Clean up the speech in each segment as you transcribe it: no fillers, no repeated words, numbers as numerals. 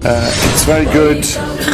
It's very good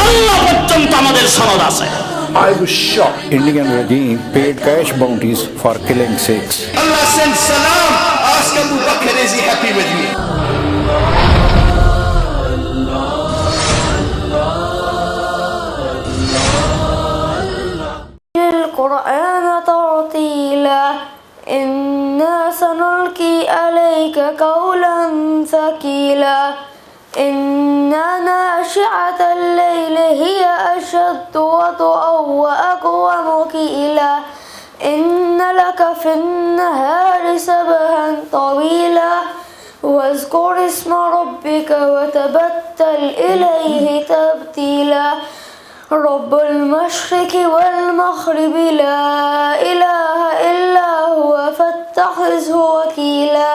আল্লাহ পর্যন্ত আমাদের সনদ আছে। I was shocked. Indian regime paid cash bounties for killing Sikhs. Allah sent salam. Ask Abu Bakr, is he happy with me? القرآن ترتيلا إنا سنلقي عليك قولا ثقيلا إن ناشئة الليل هي أشد وطئا وأقوم قيلا إن لك في النهار سبحا طويلا واذكر اسم ربك وتبتل إليه تبتيلا رب المشرق والمغرب لا إله إلا هو فاتخذه وكيلا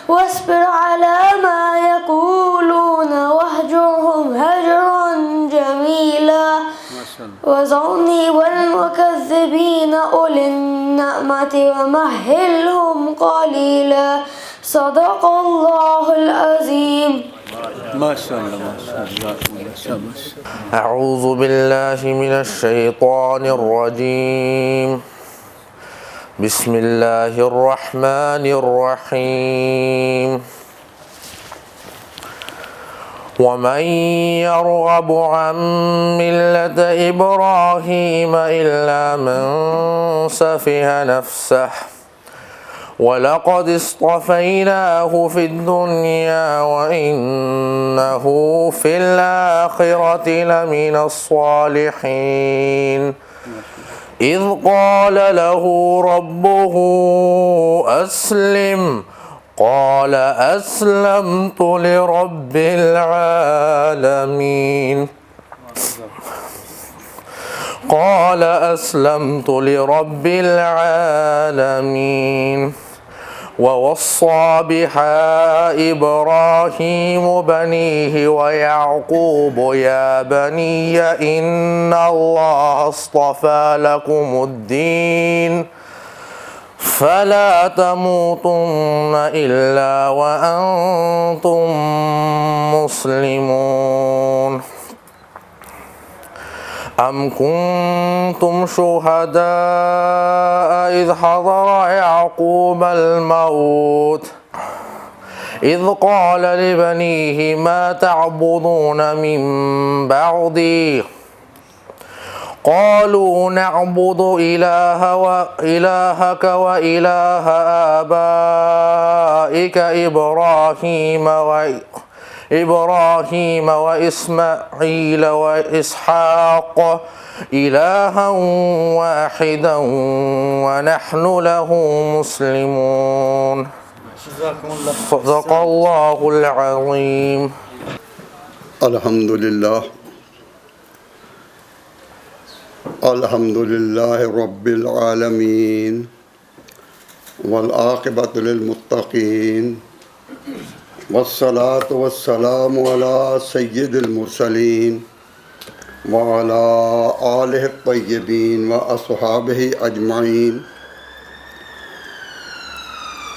واصبر على ما يقولون واهجرهم هجرا جميلا وذرني والمكذبين أولي النعمة ومهلهم قليلا صدق الله العظيم. ما شاء الله ما شاء الله ما شاء الله. أعوذ بالله من الشيطان الرجيم. بسم الله الرحمن الرحيم. ومن يرغب عن ملة إبراهيم إلا من سفه نفسه ولقد اصطفيناه في الدنيا وإنه في الآخرة لمن الصالحين إذ قال له ربه أسلم قال أسلمت لرب العالمين قال أسلمت لرب العالمين ووصى بها إبراهيم بنيه ويعقوب يا بني إن الله اصطفى لكم الدين فلا تموتن إلا وأنتم مسلمون أم كنتم شهداء إذ حضر يعقوب الموت إذ قال لبنيه ما تعبدون من بعدي قالوا نعبد إلهك وإله آبائك إبراهيم وإسماعيل وإسحاق إلها واحدا ونحن له مسلمون صدق الله العظيم. الحمد لله الحمد لله رب العالمين والعاقبة للمتقين والصلاة والسلام على سيد المرسلين وعلى آله الطيبين وأصحابه أجمعين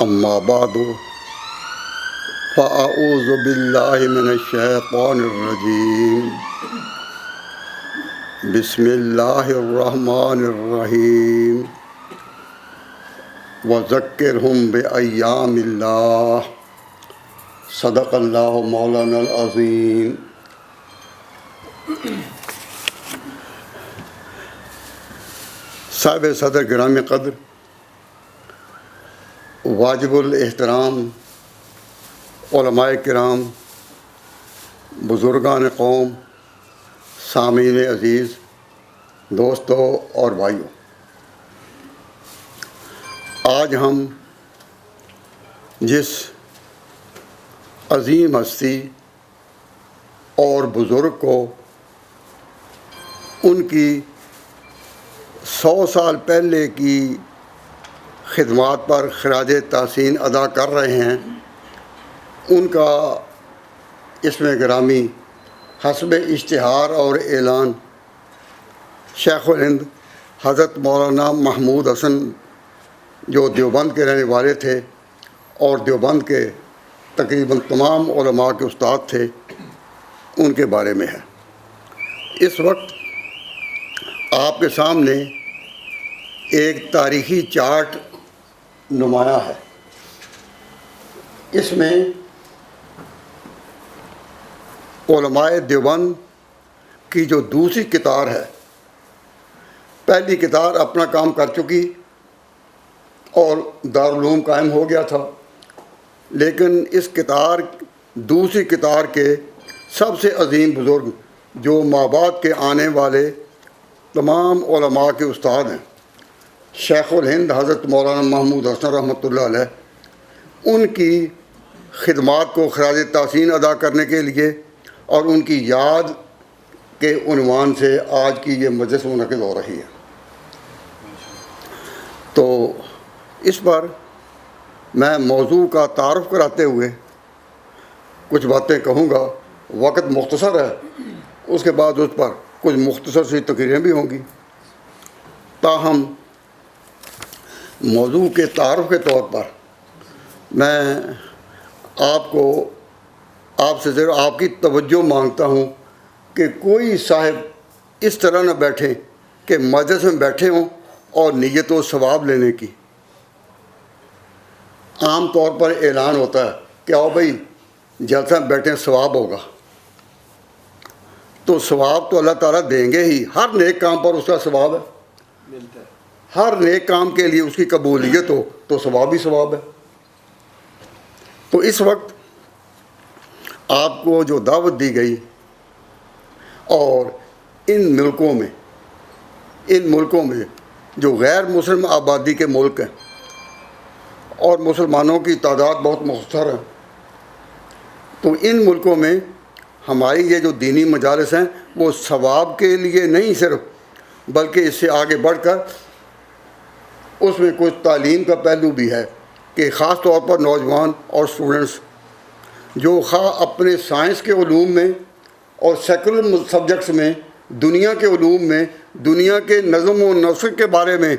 أما بعد فأعوذ بالله من الشيطان الرجيم بسم الله الرحمن الرحيم وذكرهم بأيام الله صدق الله مولانا العظيم. صاحب صدر گرامی قدر واجب الاحترام علماء کرام بزرگان قوم سامعین عزیز دوستوں اور بھائیوں، آج ہم جس عظیم ہستی اور بزرگ کو ان کی 100 سال پہلے کی خدمات پر خراج تحسین ادا کر رہے ہیں، ان کا اسم گرامی حسب اشتہار اور اعلان شیخ الہند حضرت مولانا محمود حسن جو دیوبند کے رہنے والے تھے اور دیوبند کے تقریباً تمام علماء کے استاد تھے، ان کے بارے میں ہے۔ اس وقت آپ کے سامنے ایک تاریخی چارٹ نمایاں ہے۔ اس میں علماء دیوبند کی جو دوسری قطار ہے، پہلی قطار اپنا کام کر چکی اور دارالعلوم قائم ہو گیا تھا، لیکن اس قطار دوسری قطار کے سب سے عظیم بزرگ جو مابعد کے آنے والے تمام علماء کے استاد ہیں، شیخ الہند حضرت مولانا محمود حسن رحمۃ اللہ علیہ، ان کی خدمات کو خراج تحسین ادا کرنے کے لیے اور ان کی یاد کے عنوان سے آج کی یہ مجلس منعقد ہو رہی ہے۔ تو اس پر میں موضوع کا تعارف کراتے ہوئے کچھ باتیں کہوں گا، وقت مختصر ہے، اس کے بعد اس پر کچھ مختصر سی تقریریں بھی ہوں گی۔ تاہم موضوع کے تعارف کے طور پر میں آپ سے ضرور آپ کی توجہ مانگتا ہوں کہ کوئی صاحب اس طرح نہ بیٹھیں کہ مجلس میں بیٹھے ہوں اور نیت و ثواب لینے کی۔ عام طور پر اعلان ہوتا ہے کہ آؤ بھائی جلسہ میں بیٹھیں، ثواب ہوگا۔ تو ثواب تو اللہ تعالیٰ دیں گے ہی، ہر نیک کام پر اس کا ثواب ہے، ہر نیک کام کے لیے اس کی قبولیت ہو تو ثواب ہی ثواب ہے۔ تو اس وقت آپ کو جو دعوت دی گئی اور ان ملکوں میں جو غیر مسلم آبادی کے ملک ہیں اور مسلمانوں کی تعداد بہت مختصر ہے، تو ان ملکوں میں ہماری یہ جو دینی مجالس ہیں وہ ثواب کے لیے نہیں صرف، بلکہ اس سے آگے بڑھ کر اس میں کچھ تعلیم کا پہلو بھی ہے کہ خاص طور پر نوجوان اور اسٹوڈنٹس جو خواہ اپنے سائنس کے علوم میں اور سیکولر سبجیکٹس میں، دنیا کے علوم میں، دنیا کے نظم و نسق کے بارے میں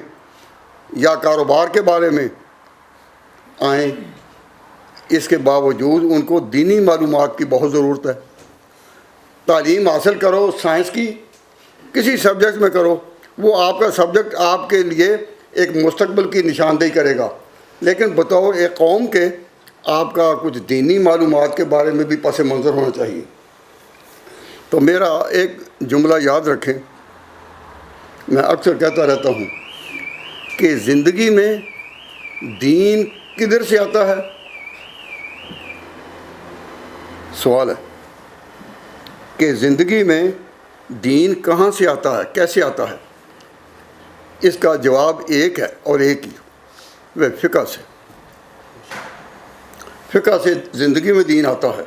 یا کاروبار کے بارے میں آئیں، اس کے باوجود ان کو دینی معلومات کی بہت ضرورت ہے۔ تعلیم حاصل کرو سائنس کی، کسی سبجیکٹ میں کرو، وہ آپ کا سبجیکٹ آپ کے لیے ایک مستقبل کی نشاندہی کرے گا، لیکن بطور ایک قوم کے آپ کا کچھ دینی معلومات کے بارے میں بھی پس منظر ہونا چاہیے۔ تو میرا ایک جملہ یاد رکھیں، میں اکثر کہتا رہتا ہوں کہ زندگی میں دین کدھر سے آتا ہے؟ سوال ہے کہ زندگی میں دین کہاں سے آتا ہے، کیسے آتا ہے؟ اس کا جواب ایک ہے اور ایک ہی، وہ فقہ سے۔ فقہ سے زندگی میں دین آتا ہے،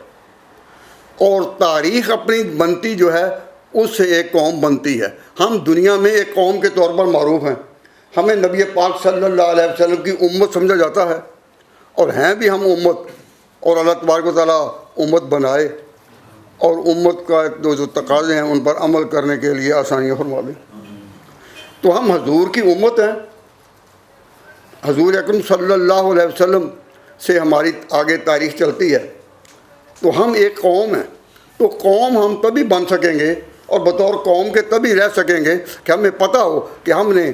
اور تاریخ اپنی بنتی جو ہے اس سے ایک قوم بنتی ہے۔ ہم دنیا میں ایک قوم کے طور پر معروف ہیں، ہمیں نبی پاک صلی اللہ علیہ وسلم کی امت سمجھا جاتا ہے، اور ہیں بھی ہم امت، اور اللہ تبارک و تعالیٰ امت بنائے اور امت کا جو تقاضے ہیں ان پر عمل کرنے کے لیے آسانیاں فرما دیں۔ تو ہم حضور کی امت ہیں، حضور اکرم صلی اللہ علیہ وسلم سے ہماری آگے تاریخ چلتی ہے، تو ہم ایک قوم ہیں۔ تو قوم ہم تبھی بن سکیں گے اور بطور قوم کے تبھی رہ سکیں گے کہ ہمیں پتہ ہو کہ ہم نے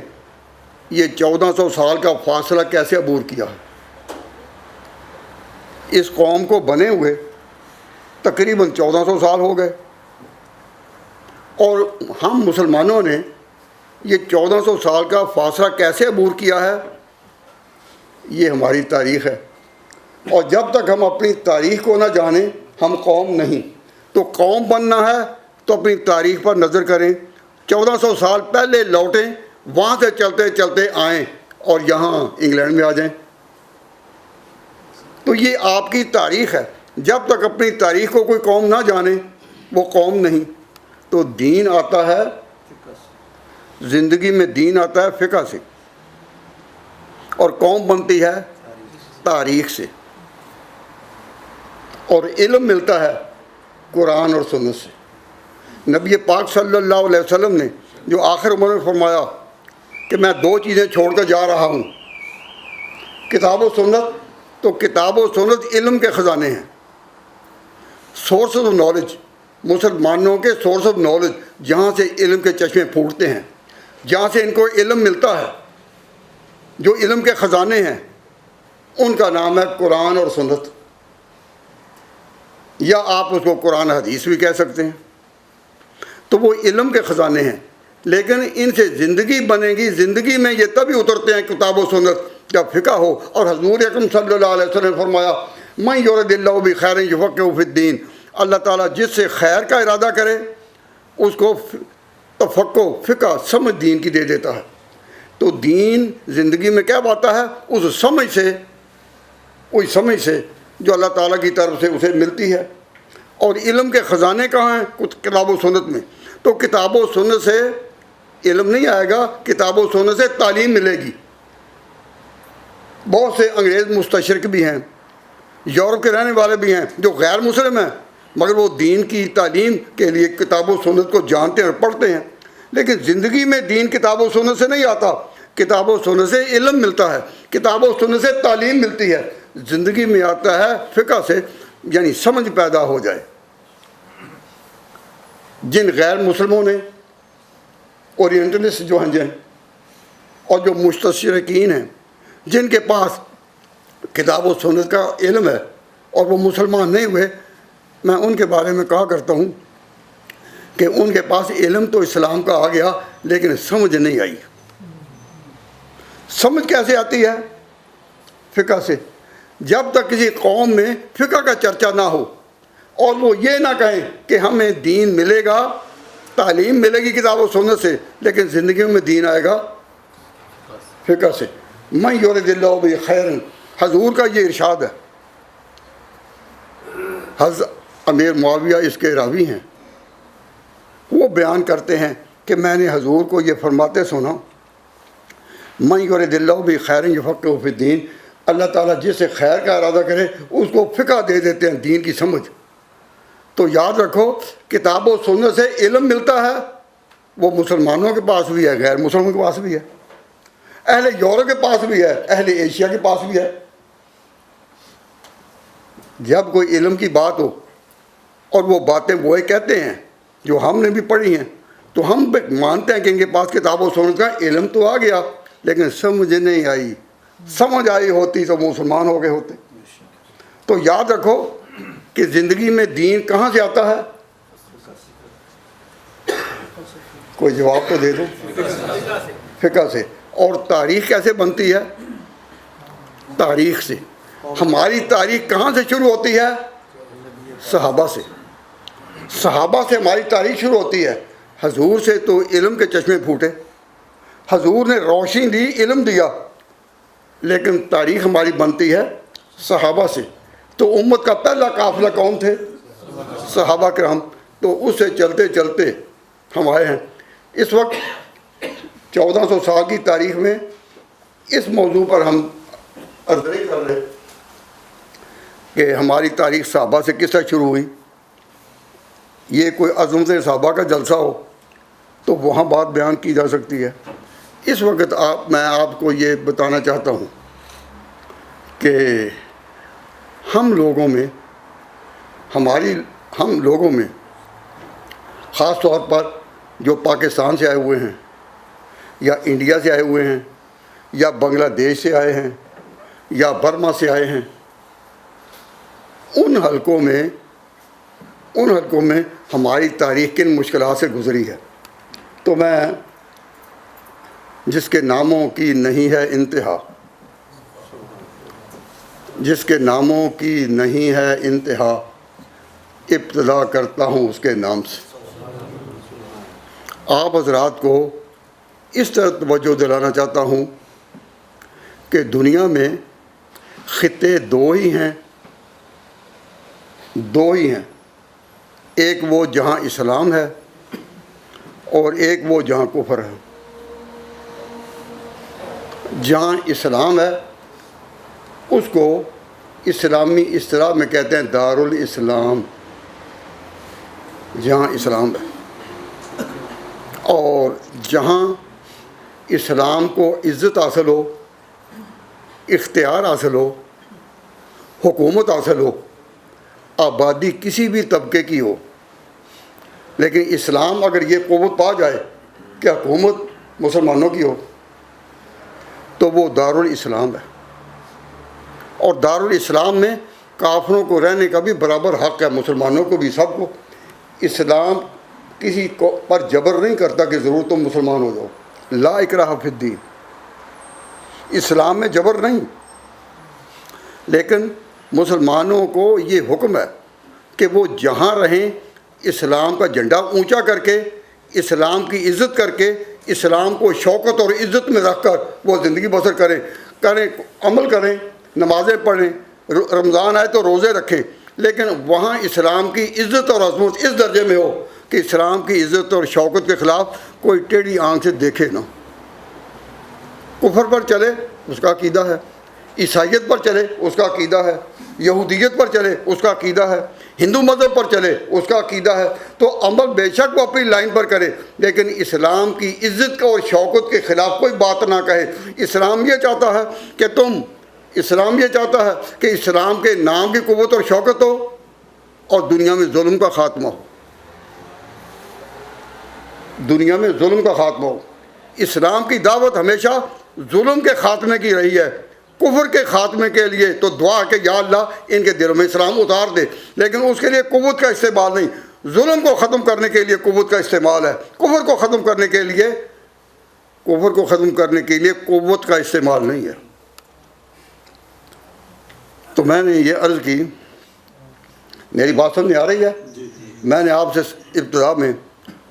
یہ 1400 سال کا فاصلہ کیسے عبور کیا ہے۔ اس قوم کو بنے ہوئے تقریباً 1400 سال ہو گئے، اور ہم مسلمانوں نے یہ 1400 سال کا فاصلہ کیسے عبور کیا ہے، یہ ہماری تاریخ ہے۔ اور جب تک ہم اپنی تاریخ کو نہ جانیں ہم قوم نہیں۔ تو قوم بننا ہے تو اپنی تاریخ پر نظر کریں، 1400 سال پہلے لوٹیں، وہاں سے چلتے چلتے آئیں اور یہاں انگلینڈ میں آ جائیں۔ تو یہ آپ کی تاریخ ہے۔ جب تک اپنی تاریخ کو کوئی قوم نہ جانے وہ قوم نہیں۔ تو دین آتا ہے، زندگی میں دین آتا ہے فقہ سے، اور قوم بنتی ہے تاریخ سے، اور علم ملتا ہے قرآن اور سنت سے۔ نبی پاک صلی اللہ علیہ وسلم نے جو آخر عمر میں فرمایا کہ میں 2 چیزیں چھوڑ کر جا رہا ہوں، کتاب و سنت، تو کتاب و سنت علم کے خزانے ہیں، سورسز آف نالج، مسلمانوں کے سورس آف نالج، جہاں سے علم کے چشمے پھوٹتے ہیں، جہاں سے ان کو علم ملتا ہے، جو علم کے خزانے ہیں، ان کا نام ہے قرآن اور سنت، یا آپ اس کو قرآن حدیث بھی کہہ سکتے ہیں۔ تو وہ علم کے خزانے ہیں، لیکن ان سے زندگی بنے گی۔ زندگی میں یہ تبھی اترتے ہیں کتاب و سنت جب فقہ ہو، اور حضور اکرم صلی اللہ علیہ وسلم نے فرمایا من یرد اللہ بخیر یفقہہ فی الدین، اللہ تعالیٰ جس سے خیر کا ارادہ کرے اس کو تفقہ، فقہ، سمجھ دین کی دے دیتا ہے۔ تو دین زندگی میں کیا باتا ہے؟ اس سمجھ سے جو اللہ تعالیٰ کی طرف سے اسے ملتی ہے۔ اور علم کے خزانے کہاں ہیں؟ کتاب و سنت میں۔ تو کتاب و سنت سے علم نہیں آئے گا، کتاب و سنت سے تعلیم ملے گی۔ بہت سے انگریز مستشرق بھی ہیں، یورپ کے رہنے والے بھی ہیں جو غیر مسلم ہیں، مگر وہ دین کی تعلیم کے لیے کتاب و سنت کو جانتے ہیں اور پڑھتے ہیں، لیکن زندگی میں دین کتاب و سنت سے نہیں آتا۔ کتاب و سنت سے علم ملتا ہے، کتاب و سنت سے تعلیم ملتی ہے، زندگی میں آتا ہے فقہ سے، یعنی سمجھ پیدا ہو جائے۔ جن غیر مسلموں نے، اورینٹلسٹ جو ہیں اور جو مستشرقین ہیں، جن کے پاس کتاب و سنت کا علم ہے اور وہ مسلمان نہیں ہوئے، میں ان کے بارے میں کہا کرتا ہوں کہ ان کے پاس علم تو اسلام کا آ گیا لیکن سمجھ نہیں آئی۔ سمجھ کیسے آتی ہے؟ فقہ سے۔ جب تک کسی قوم میں فقہ کا چرچا نہ ہو اور وہ یہ نہ کہیں کہ ہمیں دین ملے گا، تعلیم ملے گی کتاب و سنت سے، لیکن زندگی میں دین آئے گا فقہ سے۔ من یرد اللہ بخیر، حضور کا یہ ارشاد ہے۔ حضرت امیر معاویہ اس کے راوی ہیں، وہ بیان کرتے ہیں کہ میں نے حضور کو یہ فرماتے سنا، من یرد اللہ بخیر یفقہہ فی الدین، اللہ تعالیٰ جس سے خیر کا ارادہ کرے اس کو فقہ دے دیتے ہیں، دین کی سمجھ۔ تو یاد رکھو کتاب و سنت سے علم ملتا ہے، وہ مسلمانوں کے پاس بھی ہے، غیر مسلمانوں کے پاس بھی ہے، اہل یورپ کے پاس بھی ہے، اہل ایشیا کے پاس بھی ہے۔ جب کوئی علم کی بات ہو اور وہ باتیں وہ کہتے ہیں جو ہم نے بھی پڑھی ہیں، تو ہم مانتے ہیں کہ ان کے پاس کتاب و سنت کا علم تو آ گیا لیکن سمجھ نہیں آئی۔ سمجھ آئی ہوتی تو مسلمان ہو گئے ہوتے۔ تو یاد رکھو کہ زندگی میں دین کہاں سے آتا ہے؟ کوئی جواب تو دے دو۔ فقہ سے۔ اور تاریخ کیسے بنتی ہے؟ تاریخ سے۔ ہماری تاریخ کہاں سے شروع ہوتی ہے؟ صحابہ سے۔ صحابہ سے ہماری تاریخ شروع ہوتی ہے۔ حضور سے تو علم کے چشمے پھوٹے، حضور نے روشنی دی، علم دیا، لیکن تاریخ ہماری بنتی ہے صحابہ سے۔ تو امت کا پہلا قافلہ کون تھے؟ صحابہ کرام۔ تو اس سے چلتے چلتے ہم آئے ہیں۔ اس وقت 1400 سال کی تاریخ میں اس موضوع پر ہم عرض نہیں کر رہے کہ ہماری تاریخ صحابہ سے کس طرح شروع ہوئی۔ یہ کوئی عظمت صحابہ کا جلسہ ہو تو وہاں بات بیان کی جا سکتی ہے۔ اس وقت میں آپ کو یہ بتانا چاہتا ہوں کہ ہم لوگوں میں خاص طور پر جو پاکستان سے آئے ہوئے ہیں یا انڈیا سے آئے ہوئے ہیں یا بنگلہ دیش سے آئے ہیں یا برما سے آئے ہیں، ان حلقوں میں ہماری تاریخ کن مشکلات سے گزری ہے۔ تو میں جس کے ناموں کی نہیں ہے انتہا، جس کے ناموں کی نہیں ہے انتہا، ابتدا کرتا ہوں اس کے نام سے۔ آپ حضرات کو اس طرح توجہ دلانا چاہتا ہوں کہ دنیا میں خطے دو ہی ہیں، ایک وہ جہاں اسلام ہے اور ایک وہ جہاں کفر ہے۔ جہاں اسلام ہے اس کو اسلامی اصطلاح میں کہتے ہیں دارالاسلام، جہاں اسلام ہے۔ اور جہاں اسلام کو عزت حاصل ہو، اختیار حاصل ہو، حکومت حاصل ہو، آبادی کسی بھی طبقے کی ہو، لیکن اسلام اگر یہ قوت پا جائے کہ حکومت مسلمانوں کی ہو تو وہ دارالاسلام ہے، اور دارالاسلام میں کافروں کو رہنے کا بھی برابر حق ہے، مسلمانوں کو بھی، سب کو۔ اسلام کسی کو پر جبر نہیں کرتا کہ ضرور تم مسلمان ہو جاؤ، لا اکراہ فی الدین، اسلام میں جبر نہیں، لیکن مسلمانوں کو یہ حکم ہے کہ وہ جہاں رہیں اسلام کا جھنڈا اونچا کر کے، اسلام کی عزت کر کے، اسلام کو شوکت اور عزت میں رکھ کر وہ زندگی بسر کریں، عمل کریں، نمازیں پڑھیں، رمضان آئے تو روزے رکھیں، لیکن وہاں اسلام کی عزت اور عظمت اس درجے میں ہو کہ اسلام کی عزت اور شوکت کے خلاف کوئی ٹیڑھی آنکھ سے دیکھے نہ۔ کفر پر چلے اس کا عقیدہ ہے، عیسائیت پر چلے اس کا عقیدہ ہے، یہودیت پر چلے اس کا عقیدہ ہے، ہندو مذہب پر چلے اس کا عقیدہ ہے، تو عمل بے شک وہ اپنی لائن پر کرے، لیکن اسلام کی عزت اور شوکت کے خلاف کوئی بات نہ کہے۔ اسلام یہ چاہتا ہے کہ اسلام یہ چاہتا ہے کہ اسلام کے نام کی قوت اور شوکت ہو اور دنیا میں ظلم کا خاتمہ ہو، دنیا میں ظلم کا خاتمہ ہو۔ اسلام کی دعوت ہمیشہ ظلم کے خاتمے کی رہی ہے، کفر کے خاتمے کے لیے تو دعا کہ یا اللہ ان کے دلوں میں اسلام اتار دے، لیکن اس کے لیے قوت کا استعمال نہیں، ظلم کو ختم کرنے کے لیے قوت کا استعمال ہے، کفر کو ختم کرنے کے لیے قوت کا استعمال نہیں ہے۔ تو میں نے یہ عرض کی، میری بات سمجھ میں آ رہی ہے؟ میں نے آپ سے ابتدا میں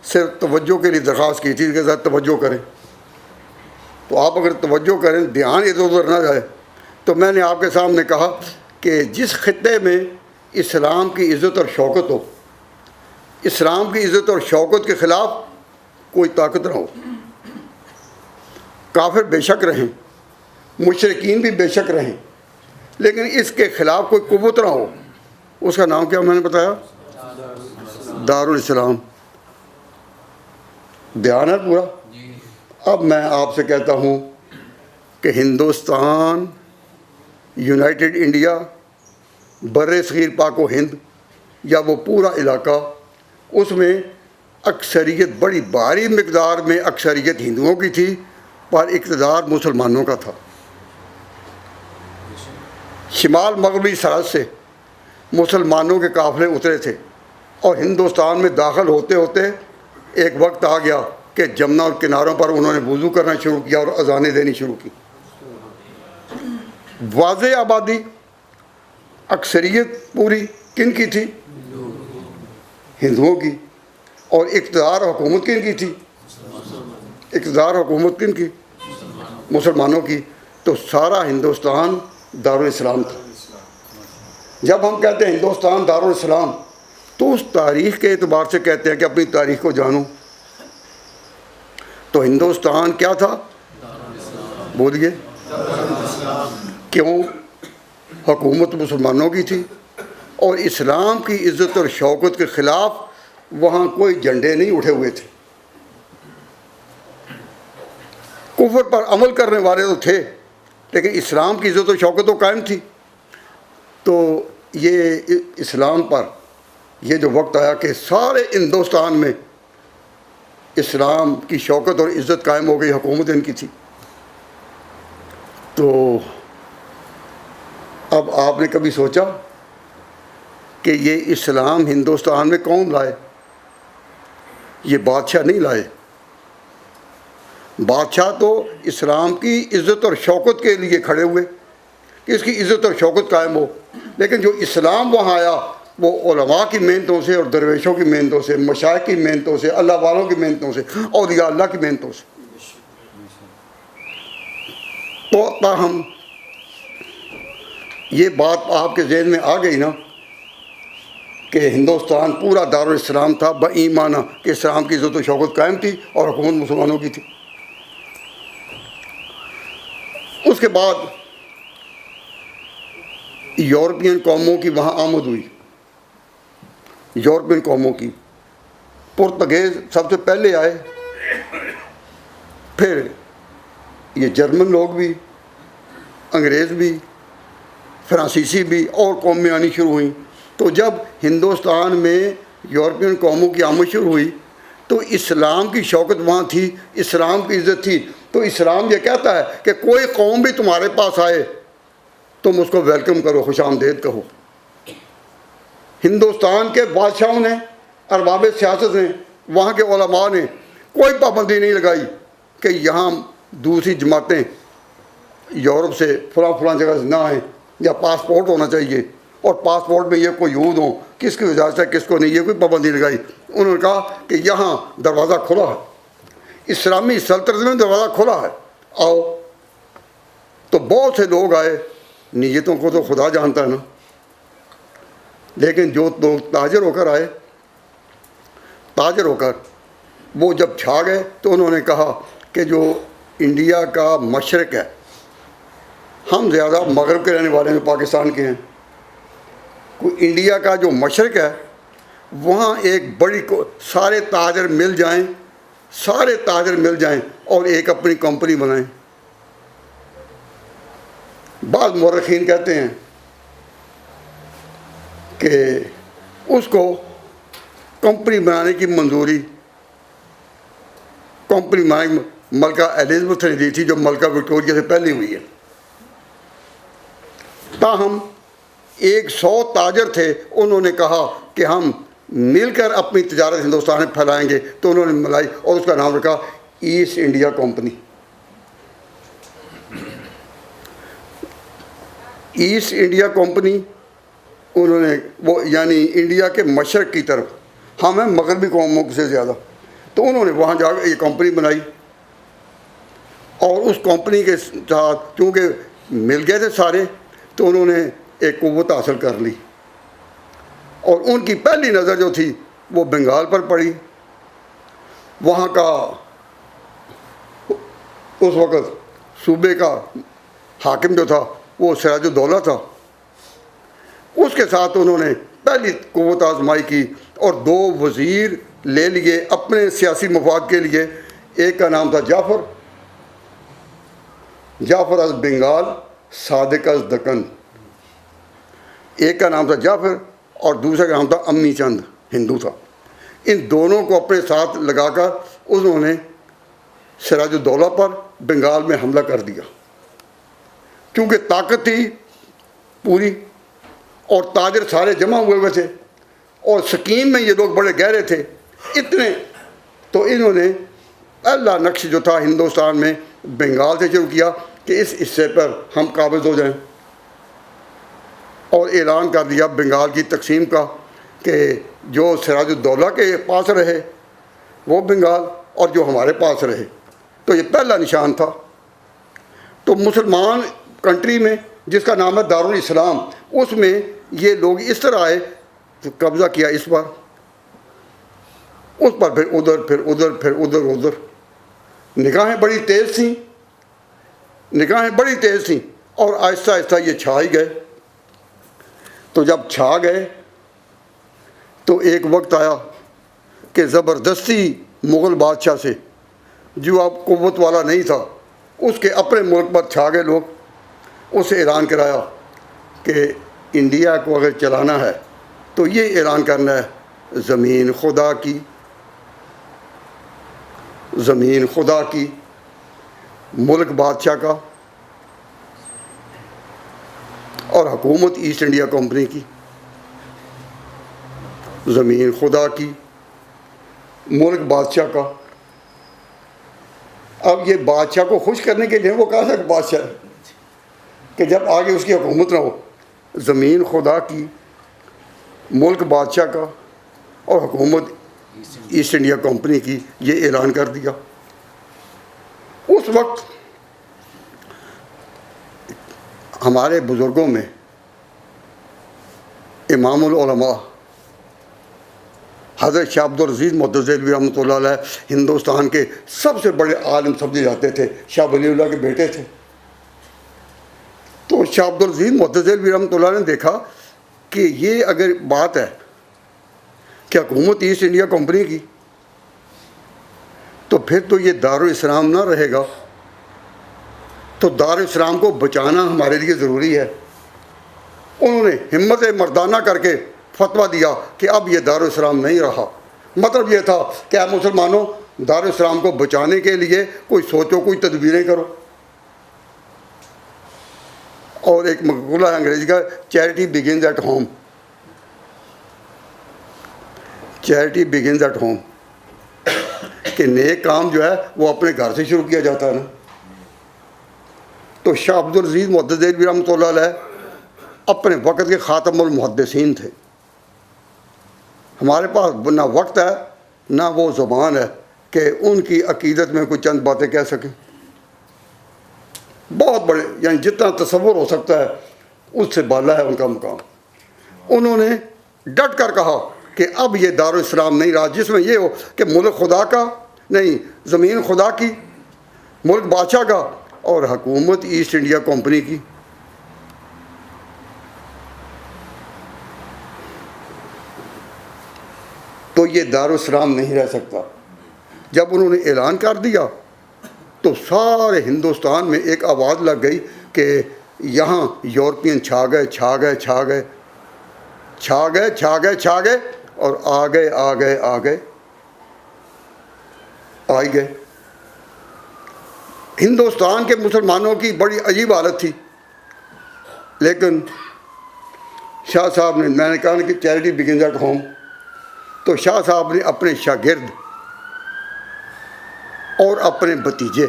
صرف توجہ کے لیے درخواست کی تھی کہ ذرا توجہ کریں، تو آپ اگر توجہ کریں، دھیان ادھر ادھر نہ جائے، تو میں نے آپ کے سامنے کہا کہ جس خطے میں اسلام کی عزت اور شوکت ہو، اسلام کی عزت اور شوکت کے خلاف کوئی طاقت نہ ہو، کافر بے شک رہیں، مشرکین بھی بے شک رہیں، لیکن اس کے خلاف کوئی قوت نہ ہو، اس کا نام کیا میں نے بتایا؟ دارالاسلام۔ دھیان ہے پورا؟ اب میں آپ سے کہتا ہوں کہ ہندوستان، یونائٹڈ انڈیا، بر صغیر پاک و ہند یا وہ پورا علاقہ، اس میں اکثریت، بڑی بھاری مقدار میں اکثریت ہندوؤں کی تھی، پر اقتدار مسلمانوں کا تھا۔ شمال مغربی سرحد سے مسلمانوں کے قافلے اترے تھے، اور ہندوستان میں داخل ہوتے ہوتے ایک وقت آ گیا کہ جمنا اور کناروں پر انہوں نے وضو کرنا شروع کیا اور اذانیں دینی شروع کی۔ واضح آبادی، اکثریت پوری کن کی تھی؟ ہندوؤں کی، اور اقتدار حکومت کن کی تھی؟ اقتدار حکومت کن کی؟ مسلمانوں کی۔ تو سارا ہندوستان دارالاسلام تھا۔ جب ہم کہتے ہیں ہندوستان دارالاسلام تو اس تاریخ کے اعتبار سے کہتے ہیں کہ اپنی تاریخ کو جانو، تو ہندوستان کیا تھا؟ بولیے، کیوں؟ حکومت مسلمانوں کی تھی، اور اسلام کی عزت اور شوکت کے خلاف وہاں کوئی جھنڈے نہیں اٹھے ہوئے تھے۔ کفر پر عمل کرنے والے تو تھے، لیکن اسلام کی عزت و شوکت تو قائم تھی۔ تو یہ اسلام پر یہ جو وقت آیا کہ سارے ہندوستان میں اسلام کی شوکت اور عزت قائم ہو گئی، حکومت ان کی تھی، تو اب آپ نے کبھی سوچا کہ یہ اسلام ہندوستان میں کون لائے؟ یہ بادشاہ نہیں لائے، بادشاہ تو اسلام کی عزت اور شوکت کے لیے کھڑے ہوئے کہ اس کی عزت اور شوکت قائم ہو، لیکن جو اسلام وہاں آیا وہ علماء کی محنتوں سے اور درویشوں کی محنتوں سے، مشائخ کی محنتوں سے، اللہ والوں کی محنتوں سے، اولیاء اللہ کی محنتوں سے۔ تو تاہم یہ بات آپ کے ذہن میں آ گئی نا کہ ہندوستان پورا دارالاسلام تھا، بایمانہ کہ اسلام کی عزت و شوکت قائم تھی اور حکومت مسلمانوں کی تھی۔ اس کے بعد یورپین قوموں کی وہاں آمد ہوئی، یورپین قوموں کی۔ پرتگیز سب سے پہلے آئے، پھر یہ جرمن لوگ بھی، انگریز بھی، فرانسیسی بھی اور قومیں آنی شروع ہوئیں. تو جب ہندوستان میں یورپین قوموں کی آمد شروع ہوئی تو اسلام کی شوکت وہاں تھی, اسلام کی عزت تھی. تو اسلام یہ کہتا ہے کہ کوئی قوم بھی تمہارے پاس آئے تم اس کو ویلکم کرو, خوش آمدید کہو. ہندوستان کے بادشاہوں نے, ارباب سیاست نے, وہاں کے علماء نے کوئی پابندی نہیں لگائی کہ یہاں دوسری جماعتیں یورپ سے فلاں جگہ سے نہ آئیں, یا پاسپورٹ ہونا چاہیے, اور پاسپورٹ میں یہ کوئی یہود ہوں, کس کی اجازت ہے کس کو نہیں, یہ کوئی پابندی لگائی. انہوں نے کہا کہ یہاں دروازہ کھلا ہے, اسلامی سلطنت میں دروازہ کھلا ہے, آؤ. تو بہت سے لوگ آئے, نیتوں کو تو خدا جانتا ہے نا, لیکن جو لوگ تاجر ہو کر آئے, تاجر ہو کر وہ جب چھا گئے تو انہوں نے کہا کہ جو انڈیا کا مشرق ہے, ہم زیادہ مغرب کے رہنے والے ہیں, پاکستان کے ہیں, کوئی انڈیا کا جو مشرق ہے وہاں ایک بڑی سارے تاجر مل جائیں, سارے تاجر مل جائیں اور ایک اپنی کمپنی بنائیں. بعض مورخین کہتے ہیں کہ اس کو کمپنی بنانے کی منظوری کمپنی بنانے ملکہ ایلزابتھ نے دی تھی, جو ملکہ وکٹوریہ سے پہلے ہوئی ہے. تاہم 100 تاجر تھے, انہوں نے کہا کہ ہم مل کر اپنی تجارت ہندوستان میں پھیلائیں گے, تو انہوں نے ملائی اور اس کا نام رکھا East India company. East India company انہوں نے وہ یعنی انڈیا کے مشرق کی طرف, ہم ہیں مغربی قوموں سے زیادہ, تو انہوں نے وہاں جا کے یہ کمپنی بنائی. اور اس کمپنی کے ساتھ چونکہ مل گئے تھے سارے, تو انہوں نے ایک قوت حاصل کر لی, اور ان کی پہلی نظر جو تھی وہ بنگال پر پڑی. وہاں کا اس وقت صوبے کا حاکم جو تھا وہ سراج الدولہ تھا. اس کے ساتھ انہوں نے پہلی قوت آزمائی کی اور 2 وزیر لے لیے اپنے سیاسی مفاد کے لیے. ایک کا نام تھا جعفر از بنگال, صادق از دکن. ایک کا نام تھا جعفر اور دوسرے کا نام تھا امی چند, ہندو تھا. ان دونوں کو اپنے ساتھ لگا کر انہوں نے سراج الدولہ پر بنگال میں حملہ کر دیا. کیونکہ طاقت تھی پوری اور تاجر سارے جمع ہوئے تھے, اور سکیم میں یہ لوگ بڑے گہرے تھے اتنے, تو انہوں نے پہلا نقش جو تھا ہندوستان میں بنگال سے شروع کیا کہ اس حصے پر ہم قابض ہو جائیں, اور اعلان کر دیا بنگال کی تقسیم کا کہ جو سراج الدولہ کے پاس رہے وہ بنگال, اور جو ہمارے پاس رہے. تو یہ پہلا نشان تھا. تو مسلمان کنٹری میں جس کا نام ہے دارالاسلام, اس میں یہ لوگ اس طرح آئے, قبضہ کیا اس پر, اس پر پھر ادھر پھر ادھر پھر ادھر ادھر. نگاہیں بڑی تیز تھیں اور آہستہ آہستہ یہ چھا ہی گئے. تو جب چھا گئے تو ایک وقت آیا کہ زبردستی مغل بادشاہ سے, جو اب قوت والا نہیں تھا, اس کے اپنے ملک پر چھا گئے لوگ. اسے اعلان کرایا کہ انڈیا کو اگر چلانا ہے تو یہ اعلان کرنا ہے زمین خدا کی, زمین خدا کی, ملک بادشاہ کا, اور حکومت ایسٹ انڈیا کمپنی کی. زمین خدا کی, ملک بادشاہ کا. اب یہ بادشاہ کو خوش کرنے کے لیے وہ کہا تھا کہ بادشاہ ہے کہ جب آگے اس کی حکومت نہ ہو, زمین خدا کی, ملک بادشاہ کا, اور حکومت ایسٹ انڈیا کمپنی کی, یہ اعلان کر دیا. اس وقت ہمارے بزرگوں میں امام العلماء حضرت شاہ عبد العزیز محدث دہلوی رحمۃ اللہ علیہ ہندوستان کے سب سے بڑے عالم سمجھے جاتے تھے, شاہ ولی اللہ کے بیٹے تھے. تو شاہ عبد العزیز محدث دہلوی رحمۃ اللہ نے دیکھا کہ یہ اگر بات ہے کہ حکومت ایسٹ انڈیا کمپنی کی, تو پھر تو یہ دارالاسلام نہ رہے گا. تو دارالاسلام کو بچانا ہمارے لیے ضروری ہے. انہوں نے ہمت مردانہ کر کے فتویٰ دیا کہ اب یہ دارالاسلام نہیں رہا۔ مطلب یہ تھا کہ اے مسلمانوں، دارالاسلام کو بچانے کے لیے کوئی سوچو، کوئی تدبیریں کرو۔ اور ایک مقولہ ہے انگریزی کا، charity begins at home, charity begins at home, کہ نیک کام جو ہے وہ اپنے گھر سے شروع کیا جاتا ہے نا۔ تو شاہ عبدالعزیز محدث دہلوی رحمۃ اللہ علیہ اپنے وقت کے خاتم المحدثین تھے۔ ہمارے پاس نہ وقت ہے نہ وہ زبان ہے کہ ان کی عقیدت میں کوئی چند باتیں کہہ سکیں۔ بہت بڑے، یعنی جتنا تصور ہو سکتا ہے اس سے بالا ہے ان کا مقام۔ انہوں نے ڈٹ کر کہا کہ اب یہ دارالاسلام نہیں رہا جس میں یہ ہو کہ ملک خدا کا نہیں، زمین خدا کی، ملک بادشاہ کا اور حکومت ایسٹ انڈیا کمپنی کی۔ تو یہ دارالاسلام نہیں رہ سکتا۔ جب انہوں نے اعلان کر دیا تو سارے ہندوستان میں ایک آواز لگ گئی کہ یہاں یورپین چھا گئے چھا گئے چھا گئے چھا گئے چھا گئے چھا گئے اور آ گئے آ گئے آ گئے آئی گئے۔ ہندوستان کے مسلمانوں کی بڑی عجیب حالت تھی، لیکن شاہ صاحب نے، میں نے کہا کہ چیریٹی بگنز ایٹ ہوم، تو شاہ صاحب نے اپنے شاگرد اور اپنے بھتیجے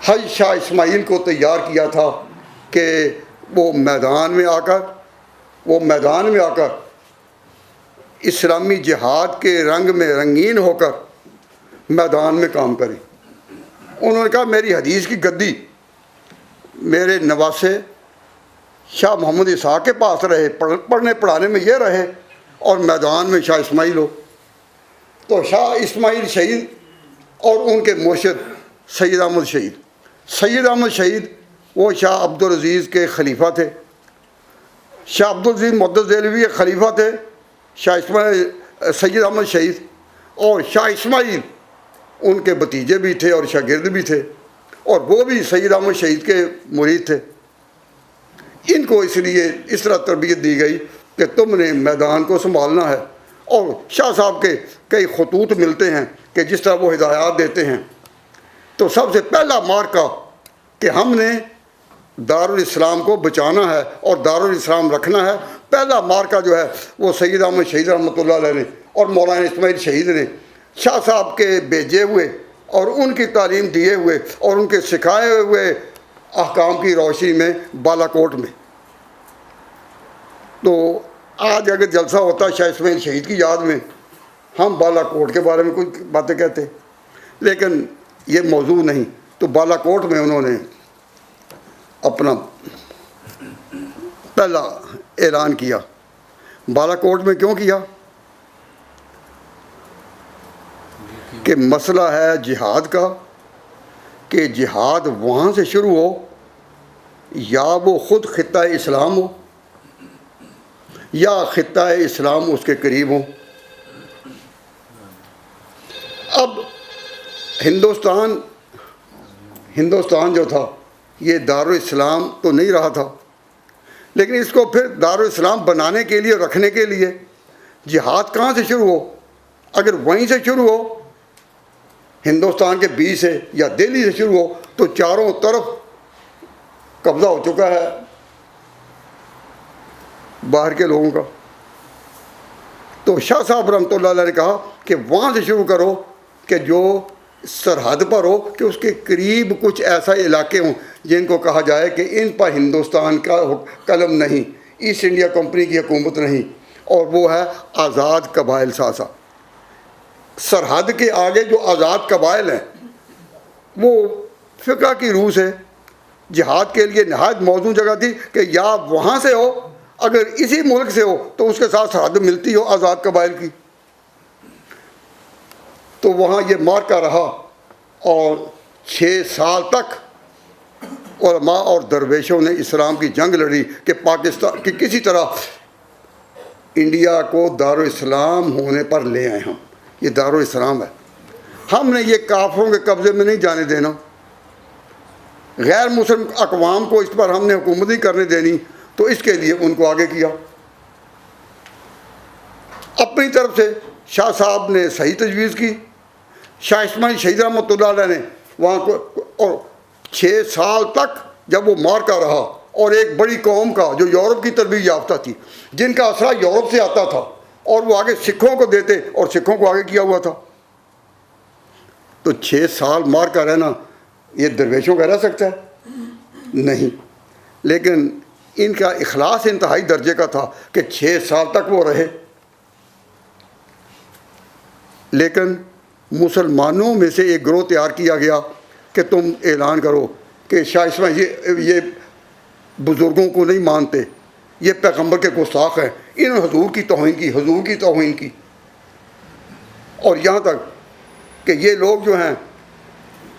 حج شاہ اسماعیل کو تیار کیا تھا کہ وہ میدان میں آ کر اسلامی جہاد کے رنگ میں رنگین ہو کر میدان میں کام کریں۔ انہوں نے کہا میری حدیث کی گدی میرے نواسے شاہ محمد اسحاق کے پاس رہے، پڑھنے پڑھانے میں یہ رہے، اور میدان میں شاہ اسماعیل ہو۔ تو شاہ اسماعیل شہید اور ان کے مرشد سید احمد شہید، سید احمد شہید وہ شاہ عبدالعزیز کے خلیفہ تھے۔ شاہ عبدالعزیز محدث دہلوی کے خلیفہ تھے شاہ اسماعیل، سید احمد شہید، اور شاہ اسماعیل ان کے بھتیجے بھی تھے اور شاگرد بھی تھے، اور وہ بھی سید احمد شہید کے مرید تھے۔ ان کو اس لیے اس طرح تربیت دی گئی کہ تم نے میدان کو سنبھالنا ہے، اور شاہ صاحب کے کئی خطوط ملتے ہیں کہ جس طرح وہ ہدایات دیتے ہیں۔ تو سب سے پہلا مارکا کہ ہم نے دارالاسلام کو بچانا ہے اور دارالاسلام رکھنا ہے، پہلا مارکا جو ہے وہ سید احمد شہید رحمۃ اللہ علیہ نے اور مولانا اسماعیل شہید نے شاہ صاحب کے بھیجے ہوئے اور ان کی تعلیم دیے ہوئے اور ان کے سکھائے ہوئے احکام کی روشنی میں بالا کوٹ میں۔ تو آج اگر جلسہ ہوتا شاہ اسماعیل شہید کی یاد میں، ہم بالا کوٹ کے بارے میں کچھ باتیں کہتے، لیکن یہ موضوع نہیں۔ تو بالا کوٹ میں انہوں نے اپنا پہلا اعلان کیا۔ بالا کوٹ میں کیوں کیا؟ کہ مسئلہ ہے جہاد کا، کہ جہاد وہاں سے شروع ہو یا وہ خود خطہ اسلام ہو یا خطہ اسلام اس کے قریب ہو۔ اب ہندوستان جو تھا یہ دارالاسلام تو نہیں رہا تھا، لیکن اس کو پھر دارالاسلام بنانے کے لیے، رکھنے کے لیے جہاد کہاں سے شروع ہو؟ اگر وہیں سے شروع ہو، ہندوستان کے بیچ سے یا دہلی سے شروع ہو، تو چاروں طرف قبضہ ہو چکا ہے باہر کے لوگوں کا۔ تو شاہ صاحب رحمۃ اللہ علیہ نے کہا کہ وہاں سے شروع کرو کہ جو سرحد پر ہو، کہ اس کے قریب کچھ ایسا علاقے ہوں جن کو کہا جائے کہ ان پر ہندوستان کا قلم نہیں، ایسٹ انڈیا کمپنی کی حکومت نہیں، اور وہ ہے آزاد قبائل سازا۔ سرحد کے آگے جو آزاد قبائل ہیں وہ فقہ کی روح سے جہاد کے لیے نہایت موزوں جگہ تھی کہ یا وہاں سے ہو، اگر اسی ملک سے ہو تو اس کے ساتھ سرحد ملتی ہو آزاد قبائل کی۔ تو وہاں یہ مارکا رہا، اور 6 سال تک علماء اور درویشوں نے اسلام کی جنگ لڑی کہ پاکستان کہ کسی طرح انڈیا کو دارالاسلام ہونے پر لے آئے۔ ہم یہ دارالاسلام ہے، ہم نے یہ کافروں کے قبضے میں نہیں جانے دینا۔ غیر مسلم اقوام کو اس پر ہم نے حکومت نہیں کرنے دینی، تو اس کے لیے ان کو آگے کیا۔ اپنی طرف سے شاہ صاحب نے صحیح تجویز کی، شاہ اسماعیل شہید رحمۃ اللہ علیہ نے وہاں کو، اور 6 سال تک جب وہ مار کا رہا، اور ایک بڑی قوم کا جو یورپ کی تربیت یافتہ تھی، جن کا اثرہ یورپ سے آتا تھا، اور وہ آگے سکھوں کو دیتے اور سکھوں کو آگے کیا ہوا تھا، تو 6 سال مار کا رہنا یہ درویشوں کا رہ سکتا ہے؟ نہیں۔ لیکن ان کا اخلاص انتہائی درجے کا تھا کہ 6 سال تک وہ رہے۔ لیکن مسلمانوں میں سے ایک گروہ تیار کیا گیا کہ تم اعلان کرو کہ شاہ اسماعیل یہ بزرگوں کو نہیں مانتے، یہ پیغمبر کے گستاخ ہیں، انہوں نے حضور کی توہین کی، حضور کی توہین کی، اور یہاں تک کہ یہ لوگ جو ہیں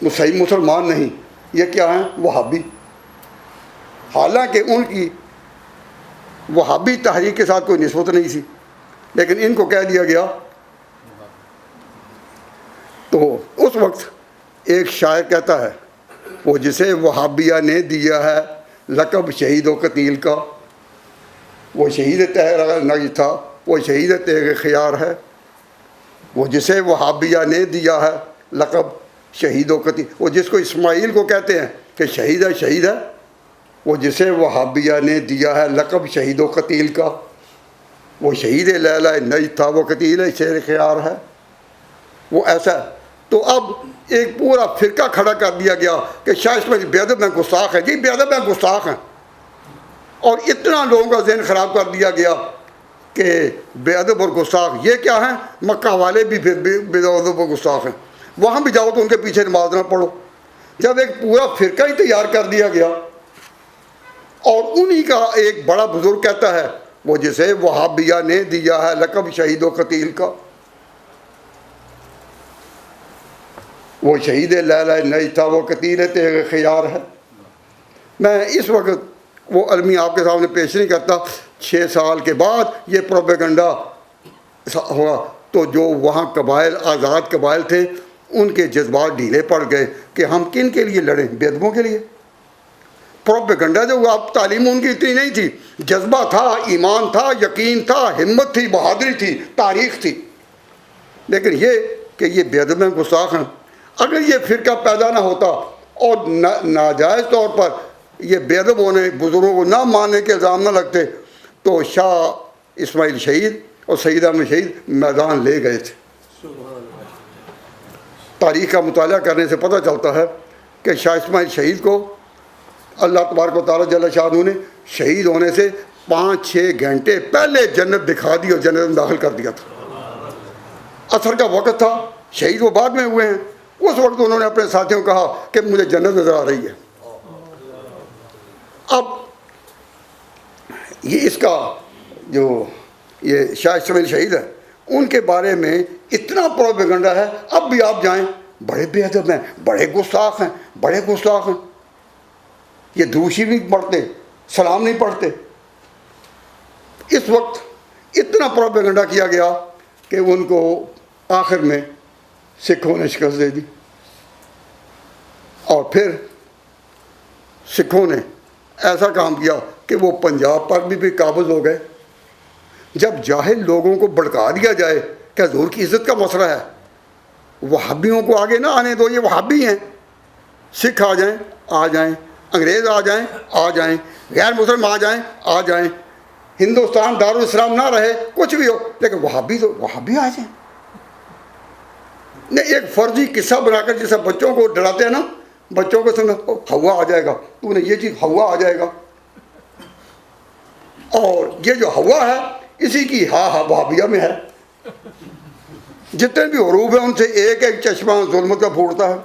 وہ صحیح مسلمان نہیں، یہ کیا ہیں؟ وہابی۔ حالانکہ ان کی وہابی تحریک کے ساتھ کوئی نسبت نہیں تھی، لیکن ان کو کہہ دیا گیا۔ تو اس وقت ایک شاعر کہتا ہے، وہ جسے وہابیہ نے دیا ہے لقب شہید و قتیل کا، وہ شہید تہر نج تھا، وہ شہید تیغ خیار ہے، وہ جسے وہابیہ نے دیا ہے لقب شہید و قتیل، وہ جس کو اسماعیل کو کہتے ہیں کہ شہید ہے، شہید ہے، وہ جسے وہابیہ نے دیا ہے لقب شہید و قتیل کا، وہ شہید لیلہ نجد تھا، وہ قتیل شیر خیار ہے، وہ ایسا ہے۔ تو اب ایک پورا فرقہ کھڑا کر دیا گیا کہ شاہ اسماعیل بے ادب ہیں، گستاخ ہیں، جی بے ادب ہیں، گستاخ ہیں، اور اتنا لوگوں کا ذہن خراب کر دیا گیا کہ بے ادب اور گستاخ یہ کیا ہیں؟ مکہ والے بھی پھر بے ادب اور گستاخ ہیں، وہاں بھی جاؤ تو ان کے پیچھے نماز نہ پڑھو۔ جب ایک پورا فرقہ ہی تیار کر دیا گیا، اور انہی کا ایک بڑا بزرگ کہتا ہے، وہ جسے وہابیہ نے دیا ہے لقب شہید و قتیل کا، وہ شہید لیلہ نجد تھا، وہ قتیل تیغ خیار ہے۔ میں اس وقت وہ علمی آپ کے سامنے پیش نہیں کرتا۔ 6 سال کے بعد یہ پروپیگنڈا ہوا، تو جو وہاں قبائل، آزاد قبائل تھے، ان کے جذبات ڈھیلے پڑ گئے کہ ہم کن کے لیے لڑیں؟ بے ادبوں کے لیے۔ پروپیگنڈا جو ہوا، اب تعلیم ان کی اتنی نہیں تھی، جذبہ تھا، ایمان تھا، یقین تھا، ہمت تھی، بہادری تھی، تاریخ تھی، لیکن یہ کہ یہ بے ادب ہیں، گستاخ ہیں۔ اگر یہ فرقہ پیدا نہ ہوتا اور ناجائز طور پر یہ بے ادب ہونے، بزرگوں کو نہ ماننے کے الزام نہ لگتے، تو شاہ اسماعیل شہید اور سید احمد شہید میدان لے گئے تھے۔ تاریخ کا مطالعہ کرنے سے پتہ چلتا ہے کہ شاہ اسماعیل شہید کو اللہ تبارک و تعالیٰ جل شانہ نے شہید ہونے سے 5-6 گھنٹے پہلے جنت دکھا دی اور جنت میں داخل کر دیا تھا۔ عصر کا وقت تھا، شہید وہ بعد میں ہوئے ہیں، اس وقت انہوں نے اپنے ساتھیوں کو کہا کہ مجھے جنت نظر آ رہی ہے۔ اب یہ اس کا جو یہ شاہ اسماعیل شہید ہے، ان کے بارے میں اتنا پروپیگنڈا ہے، اب بھی آپ جائیں، بڑے بے ادب ہیں، بڑے گستاخ ہیں، بڑے گستاخ ہیں، یہ دروشی نہیں پڑھتے، سلام نہیں پڑھتے۔ اس وقت اتنا پروپیگنڈا کیا گیا کہ ان کو آخر میں سکھوں نے شکست دے دی، اور پھر سکھوں نے ایسا کام کیا کہ وہ پنجاب پر بھی قابض ہو گئے۔ جب جاہل لوگوں کو بھڑکا دیا جائے کہ حضور کی عزت کا مسئلہ ہے، وہابیوں کو آگے نہ آنے دو، یہ وہابی ہیں، سکھ آ جائیں آ جائیں، انگریز آ جائیں آ جائیں، غیر مسلم آ جائیں آ جائیں، ہندوستان دارالاسلام نہ رہے، کچھ بھی ہو، لیکن وہابی تو وہابی آ جائیں۔ نہیں، ایک فرضی قصہ بنا کر جیسا بچوں کو ڈراتے ہیں نا، بچوں کو سمجھا ہوا آ جائے گا، تو نے یہ چیز ہوا آ جائے گا، اور یہ جو ہوا ہے اسی کی وہابیہ میں ہے۔ جتنے بھی حروف ہیں ان سے ایک ایک چشمہ ظلمت کا پھوٹتا ہے۔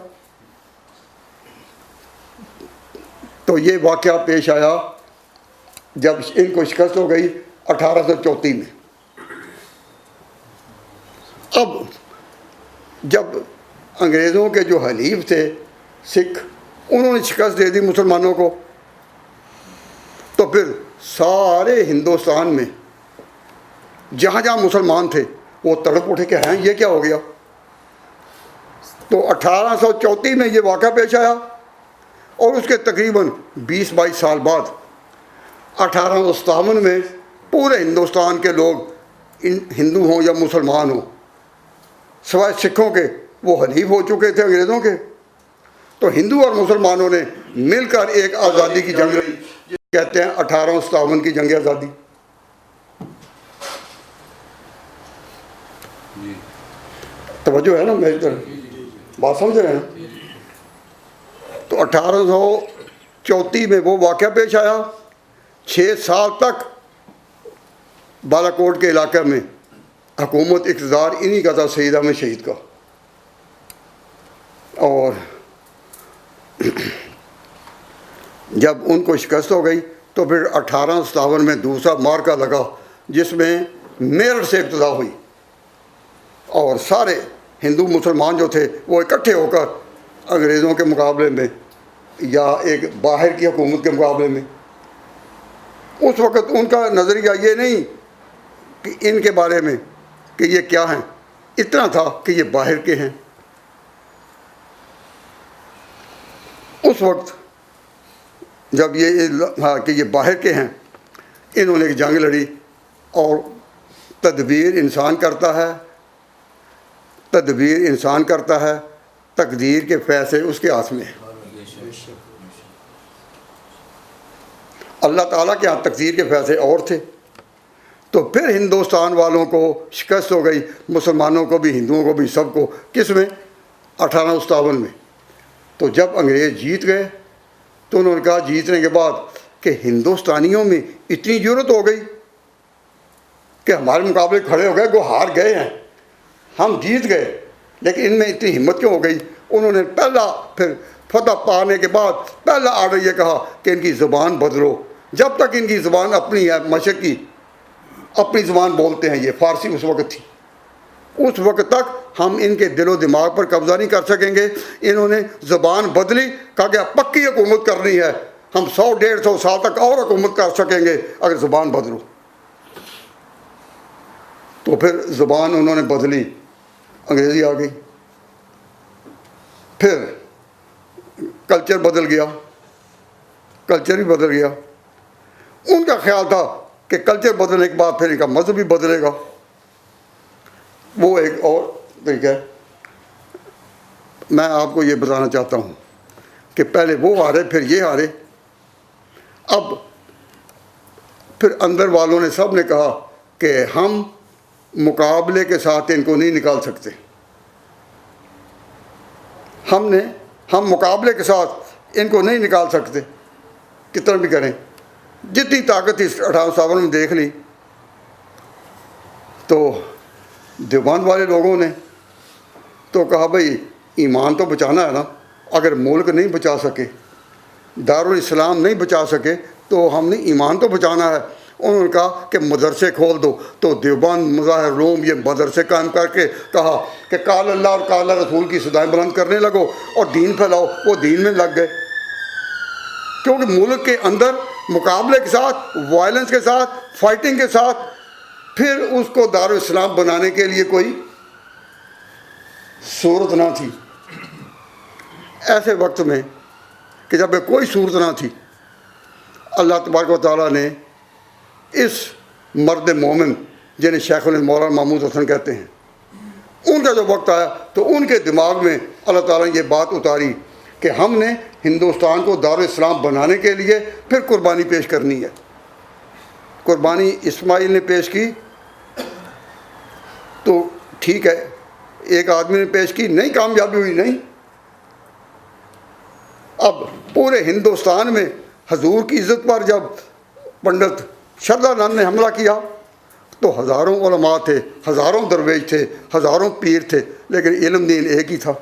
تو یہ واقعہ پیش آیا جب ان کو شکست ہو گئی 1834 میں۔ اب جب انگریزوں کے جو حلیف تھے سکھ، انہوں نے شکست دے دی مسلمانوں کو، تو پھر سارے ہندوستان میں جہاں جہاں مسلمان تھے وہ تڑپ اٹھے کہ ہیں یہ کیا ہو گیا۔ تو 1834 میں یہ واقعہ پیش آیا، اور اس کے تقریباً 20-22 سال بعد 1857 میں پورے ہندوستان کے لوگ ہندو ہوں یا مسلمان ہوں سوائے سکھوں کے وہ حلیف ہو چکے تھے انگریزوں کے. تو ہندو اور مسلمانوں نے مل کر ایک آزادی کی جنگ لڑی جسے کہتے ہیں 1857 کی جنگ آزادی. توجہ ہے نا میری طرف، بات سمجھ رہے ہیں؟ تو 1834 میں وہ واقعہ پیش آیا. 6 سال تک بالا کوٹ کے علاقے میں حکومت اقتدار انہی کا تھا، سید احمد شہید کا. اور جب ان کو شکست ہو گئی تو پھر 1857 میں دوسرا مارکا لگا جس میں میرٹھ سے ابتدا ہوئی، اور سارے ہندو مسلمان جو تھے وہ اکٹھے ہو کر انگریزوں کے مقابلے میں یا ایک باہر کی حکومت کے مقابلے میں. اس وقت ان کا نظریہ یہ نہیں کہ ان کے بارے میں کہ یہ کیا ہیں، اتنا تھا کہ یہ باہر کے ہیں. اس وقت جب کہ یہ باہر کے ہیں، انہوں نے ایک جنگ لڑی. اور تدبیر انسان کرتا ہے، تدبیر انسان کرتا ہے، تقدیر کے فیصلے اس کے ہاتھ میں ہیں. اللہ تعالیٰ کے ہاں تقدیر کے فیصلے اور تھے. تو پھر ہندوستان والوں کو شکست ہو گئی، مسلمانوں کو بھی، ہندوؤں کو بھی، سب کو. کس میں؟ 1857 میں. تو جب انگریز جیت گئے تو انہوں نے کہا جیتنے کے بعد کہ ہندوستانیوں میں اتنی جرت ہو گئی کہ ہمارے مقابلے کھڑے ہو گئے، وہ ہار گئے ہیں، ہم جیت گئے، لیکن ان میں اتنی ہمت کیوں ہو گئی؟ انہوں نے پھر فتح پانے کے بعد پہلا آرڈر یہ کہا کہ ان کی زبان بدلو. جب تک ان کی زبان اپنی ہے، مشرق کی اپنی زبان بولتے ہیں، یہ فارسی اس وقت تھی، اس وقت تک ہم ان کے دل و دماغ پر قبضہ نہیں کر سکیں گے. انہوں نے زبان بدلی، کہا کہ پکی حکومت کرنی ہے، ہم 100-150 سال تک اور حکومت کر سکیں گے اگر زبان بدلو. تو پھر زبان انہوں نے بدلی، انگریزی آ گئی. پھر کلچر بدل گیا، کلچر ہی بدل گیا. ان کا خیال تھا کہ کلچر بدلنے کے بعد پھر ان کا مذہب بھی بدلے گا. وہ ایک اور طریقہ ہے. میں آپ کو یہ بتانا چاہتا ہوں کہ پہلے وہ ہارے، پھر یہ ہارے. اب پھر اندر والوں نے سب نے کہا کہ ہم مقابلے کے ساتھ ان کو نہیں نکال سکتے. ہم مقابلے کے ساتھ ان کو نہیں نکال سکتے، کتنا بھی کریں. جتنی طاقت اس 1857 میں دیکھ لی. تو دیوبند والے لوگوں نے تو کہا بھائی ایمان تو بچانا ہے نا، اگر ملک نہیں بچا سکے، دارالاسلام نہیں بچا سکے تو ہم نے ایمان تو بچانا ہے. انہوں نے کہا کہ مدرسے کھول دو. تو دیوبند، مظاہر روم، یہ مدرسے قائم کر کے کہا کہ قال اللہ اور قال رسول کی صدائیں بلند کرنے لگو اور دین پھیلاؤ. وہ دین میں لگ گئے، کیونکہ ملک کے اندر مقابلے کے ساتھ، وائلنس کے ساتھ، فائٹنگ کے ساتھ پھر اس کو دارالاسلام بنانے کے لیے کوئی صورت نہ تھی. ایسے وقت میں کہ جب کوئی صورت نہ تھی، اللہ تبارک و تعالیٰ نے اس مرد مومن جنہیں شیخ مولانا محمود حسن کہتے ہیں، ان کا جو وقت آیا تو ان کے دماغ میں اللہ تعالیٰ نے یہ بات اتاری کہ ہم نے ہندوستان کو دارالاسلام بنانے کے لیے پھر قربانی پیش کرنی ہے. قربانی اسماعیل نے پیش کی تو ٹھیک ہے، ایک آدمی نے پیش کی، نہیں کامیابی ہوئی، نہیں. اب پورے ہندوستان میں حضور کی عزت پر جب پنڈت شردا نند نے حملہ کیا تو ہزاروں علماء تھے، ہزاروں درویش تھے، ہزاروں پیر تھے، لیکن علم دین ایک ہی تھا.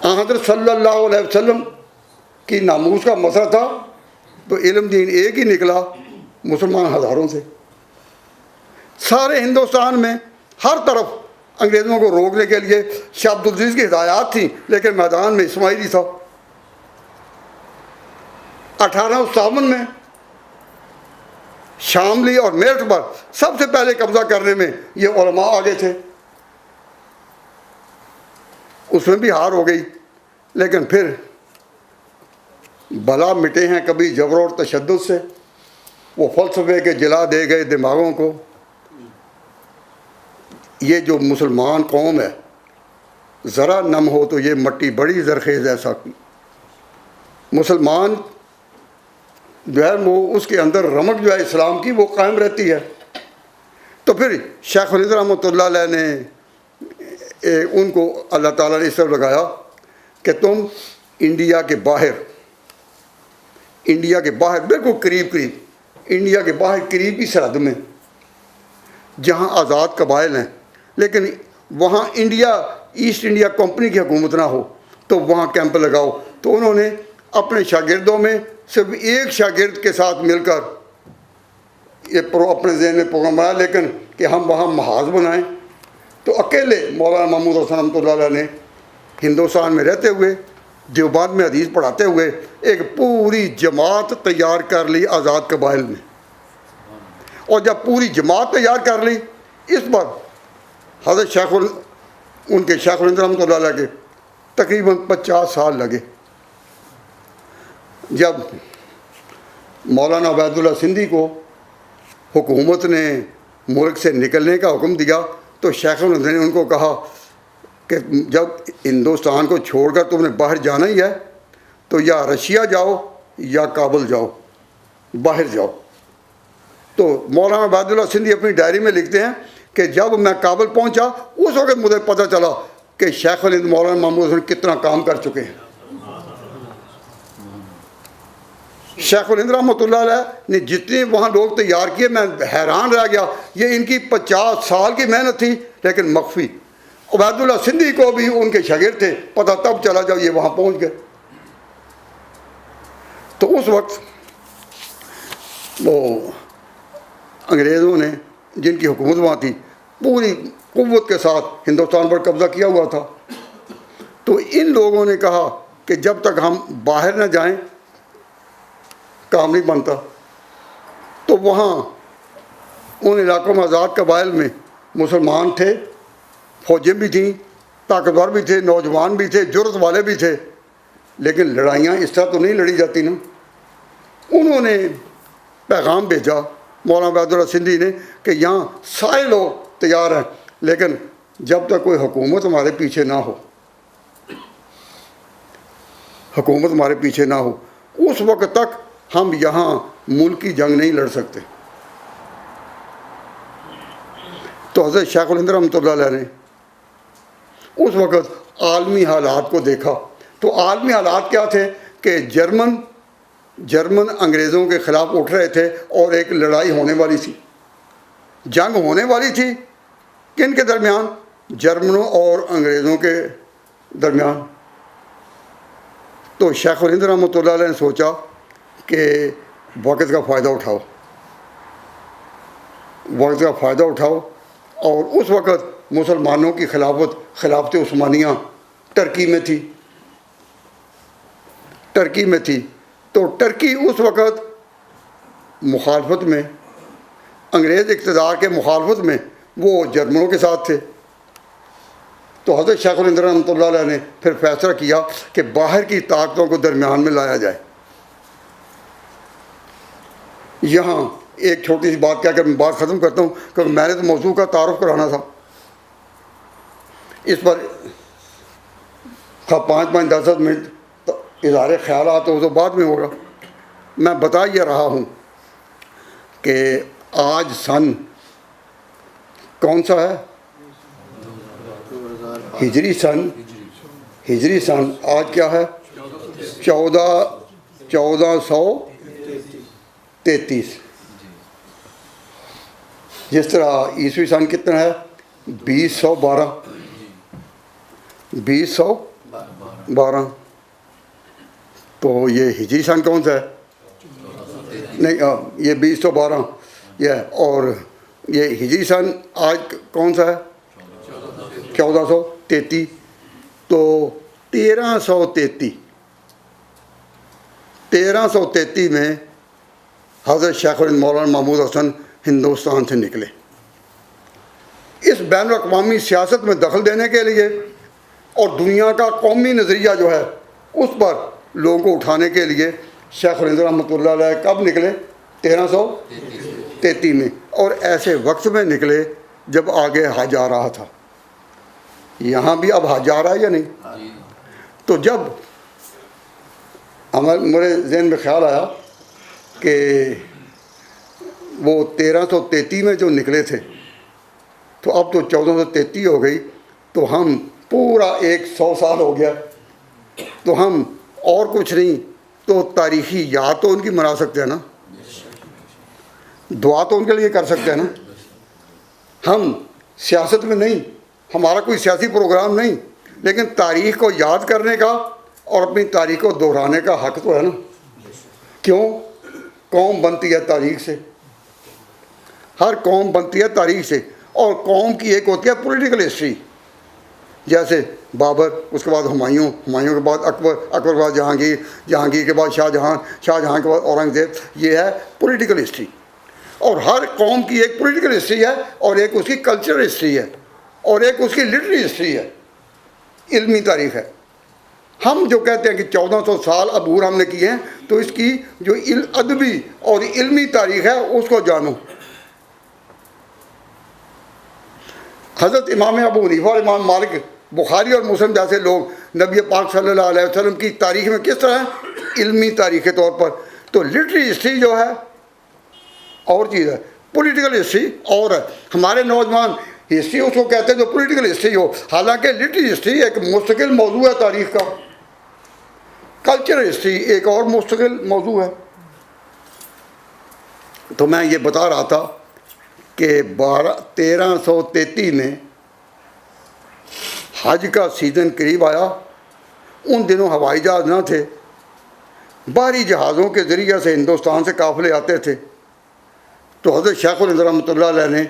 حضرت صلی اللہ علیہ وسلم کی ناموس کا مسئلہ تھا تو علم دین ایک ہی نکلا، مسلمان ہزاروں سے. سارے ہندوستان میں ہر طرف انگریزوں کو روکنے کے لیے شاہ عبدالعزیز کی ہدایات تھیں، لیکن میدان میں اسماعیلی تھا. 1857 میں شاملی اور میرٹھ پر سب سے پہلے قبضہ کرنے میں یہ علماء آگے تھے. اس میں بھی ہار ہو گئی، لیکن پھر بلا مٹے ہیں کبھی جبر اور تشدد سے، وہ فلسفے کے جلا دے گئے دماغوں کو۔ یہ جو مسلمان قوم ہے، ذرا نم ہو تو یہ مٹی بڑی زرخیز ہے ساقی۔ مسلمان جو ہے وہ اس کے اندر رمق جو ہے اسلام کی وہ قائم رہتی ہے۔ تو پھر شیخ الہند رحمۃ اللہ علیہ نے ان کو اللہ تعالیٰ نے اس طرح لگایا کہ تم انڈیا کے باہر بالکل قریب انڈیا کے باہر قریب کی سرحد میں جہاں آزاد قبائل ہیں، لیکن وہاں ایسٹ انڈیا کمپنی کی حکومت نہ ہو، تو وہاں کیمپ لگاؤ۔ تو انہوں نے اپنے شاگردوں میں صرف ایک شاگرد کے ساتھ مل کر یہ اپنے ذہن میں پروگرام بنایا، لیکن کہ ہم وہاں محاذ بنائیں۔ تو اکیلے مولانا محمود حسن رحمۃ اللہ علیہ نے ہندوستان میں رہتے ہوئے، دیوبند میں حدیث پڑھاتے ہوئے، ایک پوری جماعت تیار کر لی آزاد قبائل میں۔ اور جب پوری جماعت تیار کر لی، اس پر حضرت ان کے شیخ الہند رحمۃ اللہ علیہ کے تقریباً 50 سال لگے۔ جب مولانا عبید اللہ سندھی کو حکومت نے ملک سے نکلنے کا حکم دیا تو شیخ الہند نے ان کو کہا کہ جب ہندوستان کو چھوڑ کر تم نے باہر جانا ہی ہے تو یا رشیا جاؤ یا کابل جاؤ، باہر جاؤ۔ تو مولانا عبید اللہ سندھی اپنی ڈائری میں لکھتے ہیں کہ جب میں کابل پہنچا اس وقت مجھے پتہ چلا کہ شیخ الہند مولانا محمود حسن کتنا کام کر چکے ہیں۔ شیخ الہند رحمۃ اللہ علیہ نے جتنے وہاں لوگ تیار کیے، میں حیران رہ گیا، یہ ان کی 50 سال کی محنت تھی لیکن مخفی۔ عبید اللہ سندھی کو بھی ان کے شاگرد تھے، پتہ تب چلا جب یہ وہاں پہنچ گئے۔ تو اس وقت وہ انگریزوں نے، جن کی حکومت وہاں تھی، پوری قوت کے ساتھ ہندوستان پر قبضہ کیا ہوا تھا۔ تو ان لوگوں نے کہا کہ جب تک ہم باہر نہ جائیں کام نہیں بنتا۔ تو وہاں ان علاقوں میں آزاد قبائل میں مسلمان تھے، فوجیں بھی تھیں، طاقتور بھی تھے، نوجوان بھی تھے، جرأت والے بھی تھے، لیکن لڑائیاں اس طرح تو نہیں لڑی جاتی نا۔ انہوں نے پیغام بھیجا مولانا عبید اللہ سندھی نے کہ یہاں سارے لوگ تیار ہیں، لیکن جب تک کوئی حکومت ہمارے پیچھے نہ ہو، اس وقت تک ہم یہاں ملک کی جنگ نہیں لڑ سکتے۔ تو حضرت شیخ الہند رحمۃ اللہ علیہ نے اس وقت عالمی حالات کو دیکھا۔ تو عالمی حالات کیا تھے کہ جرمن انگریزوں کے خلاف اٹھ رہے تھے اور ایک لڑائی ہونے والی تھی، جنگ ہونے والی تھی۔ کن کے درمیان؟ جرمنوں اور انگریزوں کے درمیان۔ تو شیخ الہند رحمۃ اللہ علیہ نے سوچا کہ وقت کا فائدہ اٹھاؤ، اور اس وقت مسلمانوں کی خلافت عثمانیہ ترکی میں تھی۔ تو ٹرکی اس وقت مخالفت میں، انگریز اقتدار کے مخالفت میں، وہ جرمنوں کے ساتھ تھے۔ تو حضرت شیخ الہند رحمۃ اللہ علیہ نے پھر فیصلہ کیا کہ باہر کی طاقتوں کو درمیان میں لایا جائے۔ یہاں ایک چھوٹی سی بات کہہ کر میں بات ختم کرتا ہوں، کیونکہ میں نے تو موضوع کا تعارف کرانا تھا۔ اس پر 5-10 منٹ اظہار خیالات ہو تو بعد میں ہوگا۔ میں بتا یہ رہا ہوں کہ آج سن کون سا ہے؟ ہجری سن آج کیا ہے؟ 1433۔ جس طرح عیسوی سن کتنا ہے؟ 2012۔ تو یہ ہجری سن کون سا ہے؟ نہیں، یہ 2012 یہ، اور یہ ہجری سن آج کون سا ہے؟ 1433۔ تو 1333 میں حضرت شیخ الہند مولانا محمود حسن ہندوستان سے نکلے۔ اس بین الاقوامی سیاست میں دخل دینے کے لیے اور دنیا کا قومی نظریہ جو ہے اس پر لوگوں کو اٹھانے کے لیے شیخ الہند رحمۃ اللہ علیہ کب نکلے؟ 1333 میں، اور ایسے وقت میں نکلے جب آگے حج آ رہا تھا۔ یہاں بھی اب حج آ رہا ہے یا نہیں؟ تو جب میرے ذہن میں خیال آیا کہ وہ 1333 میں جو نکلے تھے تو اب تو 1433 ہو گئی، تو ہم پورا 100 سال ہو گیا، تو ہم اور کچھ نہیں تو تاریخی یاد تو ان کی منا سکتے ہیں نا، دعا تو ان کے لیے کر سکتے ہیں نا۔ ہم سیاست میں نہیں، ہمارا کوئی سیاسی پروگرام نہیں، لیکن تاریخ کو یاد کرنے کا اور اپنی تاریخ کو دہرانے کا حق تو ہے نا۔ کیوں؟ قوم بنتی ہے تاریخ سے، ہر قوم بنتی ہے تاریخ سے، اور قوم کی ایک ہوتی ہے پولیٹیکل ہسٹری، جیسے بابر، اس کے بعد ہمایوں، ہمایوں کے بعد اکبر، اکبر کے بعد جہانگیر، جہانگیر کے بعد شاہ جہاں، شاہ جہاں کے بعد اورنگزیب۔ یہ ہے پولیٹیکل ہسٹری، اور ہر قوم کی ایک پولیٹیکل ہسٹری ہے، اور ایک اس کی کلچرل ہسٹری ہے، اور ایک اس کی لٹری ہسٹری ہے، علمی تاریخ ہے۔ ہم جو کہتے ہیں کہ 1400 سال عبور ہم نے کیے ہیں، تو اس کی جو ادبی اور علمی تاریخ ہے اس کو جانو۔ حضرت امام ابو حنیفہ اور امام مالک، بخاری اور مسلم جیسے لوگ نبی پاک صلی اللہ علیہ وسلم کی تاریخ میں کس طرح ہیں؟ علمی تاریخ کے طور پر۔ تو لٹری ہسٹری جو ہے اور چیز ہے، پولیٹیکل ہسٹری اور ہے۔ ہمارے نوجوان ہسٹری اس کو کہتے ہیں جو پولیٹیکل ہسٹری ہو، حالانکہ لٹری ہسٹری ایک مستقل موضوع ہے تاریخ کا، کلچرل ہسٹری ایک اور مستقل موضوع ہے۔ تو میں یہ بتا رہا تھا کہ 1333 میں حج کا سیزن قریب آیا۔ ان دنوں ہوائی جہاز نہ تھے، بحری جہازوں کے ذریعے سے ہندوستان سے قافلے آتے تھے۔ تو حضرت شیخ الہند رحمۃ اللہ علیہ نے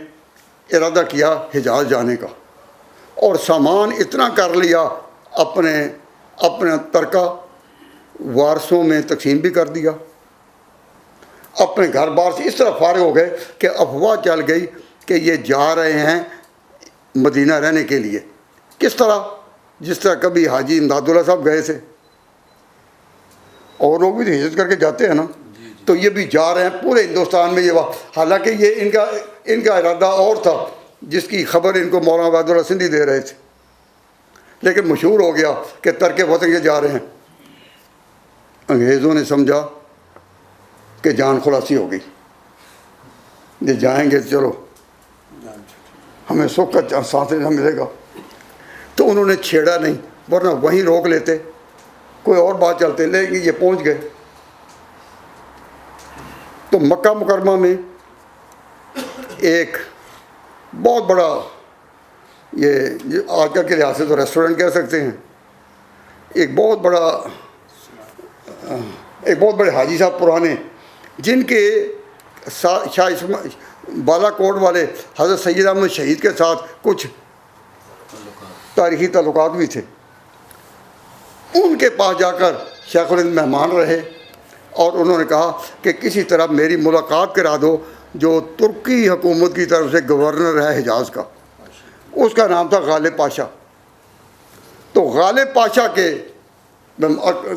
ارادہ کیا حجاز جانے کا، اور سامان اتنا کر لیا، اپنا ترکہ وارثوں میں تقسیم بھی کر دیا، اپنے گھر بار سے اس طرح فارغ ہو گئے کہ افواہ چل گئی کہ یہ جا رہے ہیں مدینہ رہنے کے لیے۔ کس طرح؟ جس طرح کبھی حاجی امداد اللہ صاحب گئے تھے، اور لوگ بھی تو ہجرت کر کے جاتے ہیں نا، تو یہ بھی جا رہے ہیں پورے ہندوستان میں۔ یہ حالانکہ یہ ان کا ارادہ اور تھا، جس کی خبر ان کو مولانا عبید اللہ سندھی دے رہے تھے، لیکن مشہور ہو گیا کہ ترک وطن کے جا رہے ہیں۔ انگریزوں نے سمجھا کہ جان خلاصی ہو گئی، یہ جائیں گے چلو ہمیں سکھ کا سانس نہ ملے گا، تو انہوں نے چھیڑا نہیں، ورنہ وہیں روک لیتے، کوئی اور بات چلتے، لیکن یہ پہنچ گئے۔ تو مکہ مکرمہ میں ایک بہت بڑا، یہ آج کل کے لحاظ سے تو ریسٹورنٹ کہہ سکتے ہیں، ایک بہت بڑے حاجی صاحب پرانے، جن کے شاہ بالا کوٹ والے حضرت سید احمد شہید کے ساتھ کچھ تاریخی تعلقات بھی تھے، ان کے پاس جا کر شیخ الہند مہمان رہے، اور انہوں نے کہا کہ کسی طرح میری ملاقات کرا دو جو ترکی حکومت کی طرف سے گورنر ہے حجاز کا، اس کا نام تھا غالب پاشا۔ تو غالب پاشا کے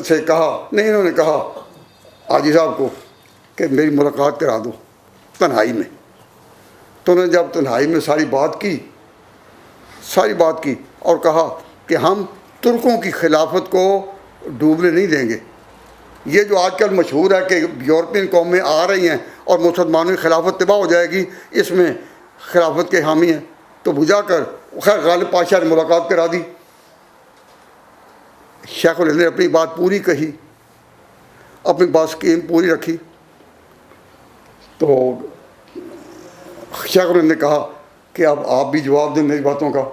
سے کہا نہیں، انہوں نے کہا حاجی صاحب کو کہ میری ملاقات کرا دو تنہائی میں۔ تو انہوں نے جب تنہائی میں ساری بات کی اور کہا کہ ہم ترکوں کی خلافت کو ڈوبنے نہیں دیں گے۔ یہ جو آج کل مشہور ہے کہ یورپین قومیں آ رہی ہیں اور مسلمانوں کی خلافت تباہ ہو جائے گی، اس میں خلافت کے حامی ہیں۔ تو بجا کر خیر غالب پاشا نے ملاقات کرا دی۔ شیخ الہند نے اپنی بات پوری کہی، اپنی بات اسکیم پوری رکھی۔ تو شیخ الہند نے کہا کہ اب آپ بھی جواب دیں میری باتوں کا۔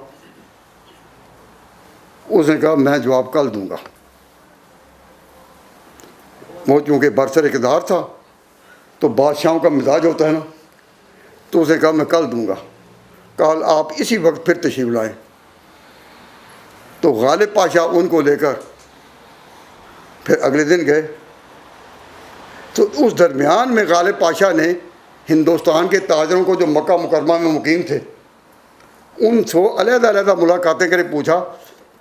اس نے کہا میں جواب کل دوں گا۔ وہ چونکہ برسر اقتدار تھا تو بادشاہوں کا مزاج ہوتا ہے نا، تو اس نے کہا میں کل دوں گا، کل آپ اسی وقت پھر تشریف لائیں۔ تو غالب پاشا ان کو لے کر پھر اگلے دن گئے۔ تو اس درمیان میں غالب پاشا نے ہندوستان کے تاجروں کو جو مکہ مکرمہ میں مقیم تھے ان سے علیحدہ ملاقاتیں کرے، پوچھا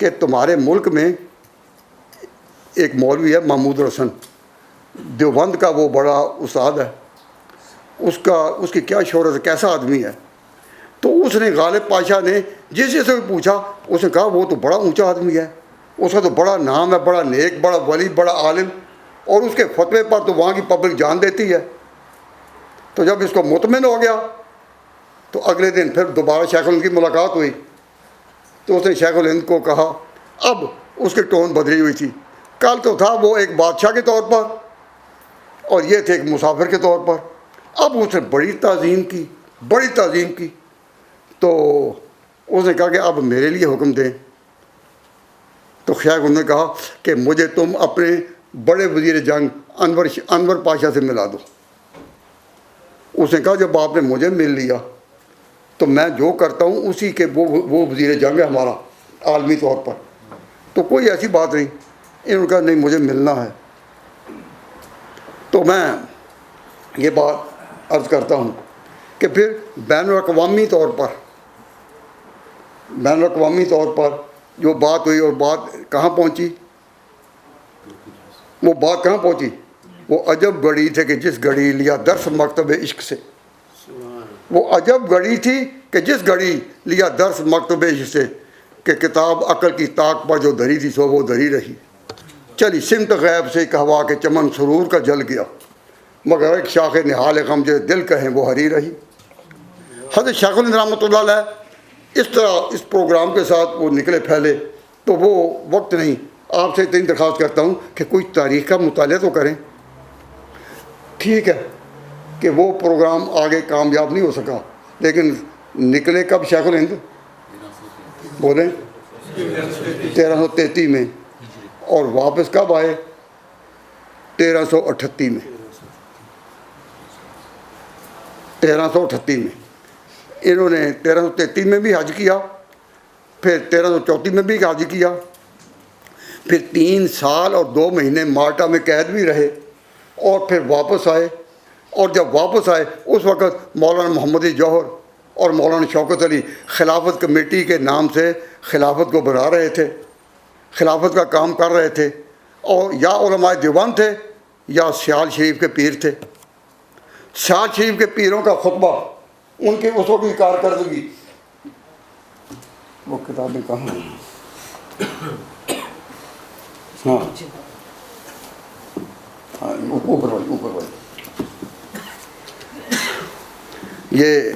کہ تمہارے ملک میں ایک مولوی ہے محمود رسن، دیوبند کا وہ بڑا استاد ہے، اس کی کیا شہرت ہے، کیسا آدمی ہے. تو اس نے غالب پاشا نے جس سے بھی پوچھا، اس نے کہا وہ تو بڑا اونچا آدمی ہے، اس کا تو بڑا نام ہے، بڑا نیک، بڑا ولی، بڑا عالم، اور اس کے فتوے پر تو وہاں کی پبلک جان دیتی ہے. تو جب اس کو مطمئن ہو گیا تو اگلے دن پھر دوبارہ شیخ الہند کی ملاقات ہوئی. تو اس نے شیخ الہند کو کہا، اب اس کی ٹون بدلی ہوئی تھی. کل تو تھا وہ ایک بادشاہ کے طور پر اور یہ تھے ایک مسافر کے طور پر. اب اس نے بڑی تعظیم کی. تو اس نے کہا کہ اب میرے لیے حکم دیں. تو شیخ الہند نے کہا کہ مجھے تم اپنے بڑے وزیر جنگ انور پاشا سے ملا دو. اس نے کہا جب آپ نے مجھے مل لیا تو میں جو کرتا ہوں اسی کے وہ وزیر جنگ ہے ہمارا عالمی طور پر، تو کوئی ایسی بات نہیں. انہوں نے کہا نہیں مجھے ملنا ہے. تو میں یہ بات عرض کرتا ہوں کہ پھر بین الاقوامی طور پر جو بات ہوئی، اور بات کہاں پہنچی، وہ عجب گھڑی تھے کہ جس گھڑی لیا درس مکتب عشق سے. وہ عجب گھڑی تھی کہ جس گھڑی لیا درس مکتب عشق سے، کہ کتاب عقل کی طاق پر جو دھری تھی سو وہ دھری رہی. چلی سمت غیب سے ایک ہوا کے چمن سرور کا جل گیا، مگر ایک شاخ نہال غم جو دل کہیں وہ ہری رہی. حضرت شیخ الہند رحمۃ اللہ علیہ اس طرح اس پروگرام کے ساتھ وہ نکلے پھیلے. تو وہ وقت نہیں، آپ سے اتنی درخواست کرتا ہوں کہ کوئی تاریخ کا مطالعہ تو کریں. ٹھیک ہے کہ وہ پروگرام آگے کامیاب نہیں ہو سکا، لیکن نکلے کب شیخ الہند؟ بولیں 1333 میں، اور واپس کب آئے؟ 1338 میں. 1338 میں انہوں نے 1333 میں بھی حج کیا، پھر 1334 میں بھی حج کیا، پھر 3 سال اور 2 مہینے مالٹا میں قید بھی رہے، اور پھر واپس آئے. اور جب واپس آئے اس وقت مولانا محمد جوہر اور مولانا شوکت علی خلافت کمیٹی کے نام سے خلافت کو بنا رہے تھے، خلافت کا کام کر رہے تھے، اور یا علماء دیوبند تھے یا سیال شریف کے پیر تھے. سیال شریف کے پیروں کا خطبہ، ان کے اس وقت کی کارکردگی، وہ کتابیں کہاں ہیں؟ ہاں اوپر والی یہ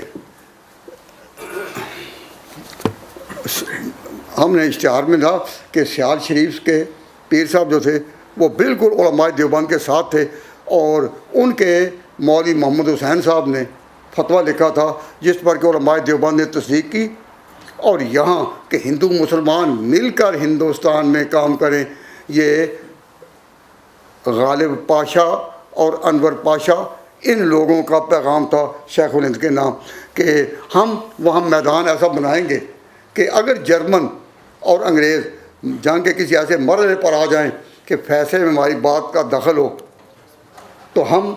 ہم نے اشتہار میں تھا کہ سیال شریف کے پیر صاحب جو تھے وہ بالکل علماء دیوبند کے ساتھ تھے، اور ان کے مولوی محمد حسین صاحب نے فتویٰ لکھا تھا جس پر کہ علماء دیوبند نے تصدیق کی. اور یہاں کہ ہندو مسلمان مل کر ہندوستان میں کام کریں، یہ غالب پاشا اور انور پاشا ان لوگوں کا پیغام تھا شیخ الہند کے نام، کہ ہم وہاں میدان ایسا بنائیں گے کہ اگر جرمن اور انگریز جنگ کے کسی ایسے مرحلے پر آ جائیں کہ فیصلے میں ہماری بات کا دخل ہو، تو ہم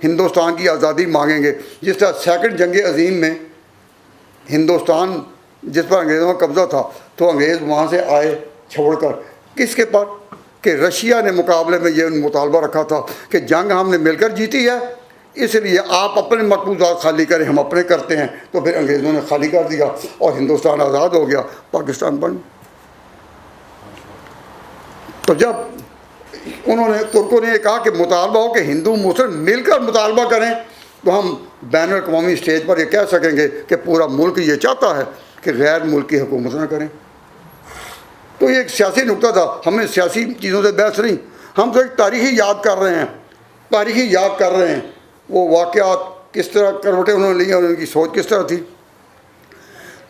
ہندوستان کی آزادی مانگیں گے. جس طرح سیکنڈ جنگ عظیم میں ہندوستان جس پر انگریزوں کا قبضہ تھا، تو انگریز وہاں سے آئے چھوڑ کر کس کے پر، کہ رشیا نے مقابلے میں یہ مطالبہ رکھا تھا کہ جنگ ہم نے مل کر جیتی ہے، اس لیے آپ اپنے مقبوضات خالی کریں، ہم اپنے کرتے ہیں. تو پھر انگریزوں نے خالی کر دیا اور ہندوستان آزاد ہو گیا، پاکستان بن. تو جب انہوں نے ترکوں نے یہ کہا کہ مطالبہ ہو کہ ہندو مسلم مل کر مطالبہ کریں، تو ہم بین الاقوامی اسٹیج پر یہ کہہ سکیں گے کہ پورا ملک یہ چاہتا ہے کہ غیر ملکی حکومت نہ کریں. تو یہ ایک سیاسی نقطہ تھا، ہمیں سیاسی چیزوں سے بحث نہیں، ہم تو ایک تاریخی یاد کر رہے ہیں وہ واقعات کس طرح کروٹیں انہوں نے لی اور ان کی سوچ کس طرح تھی.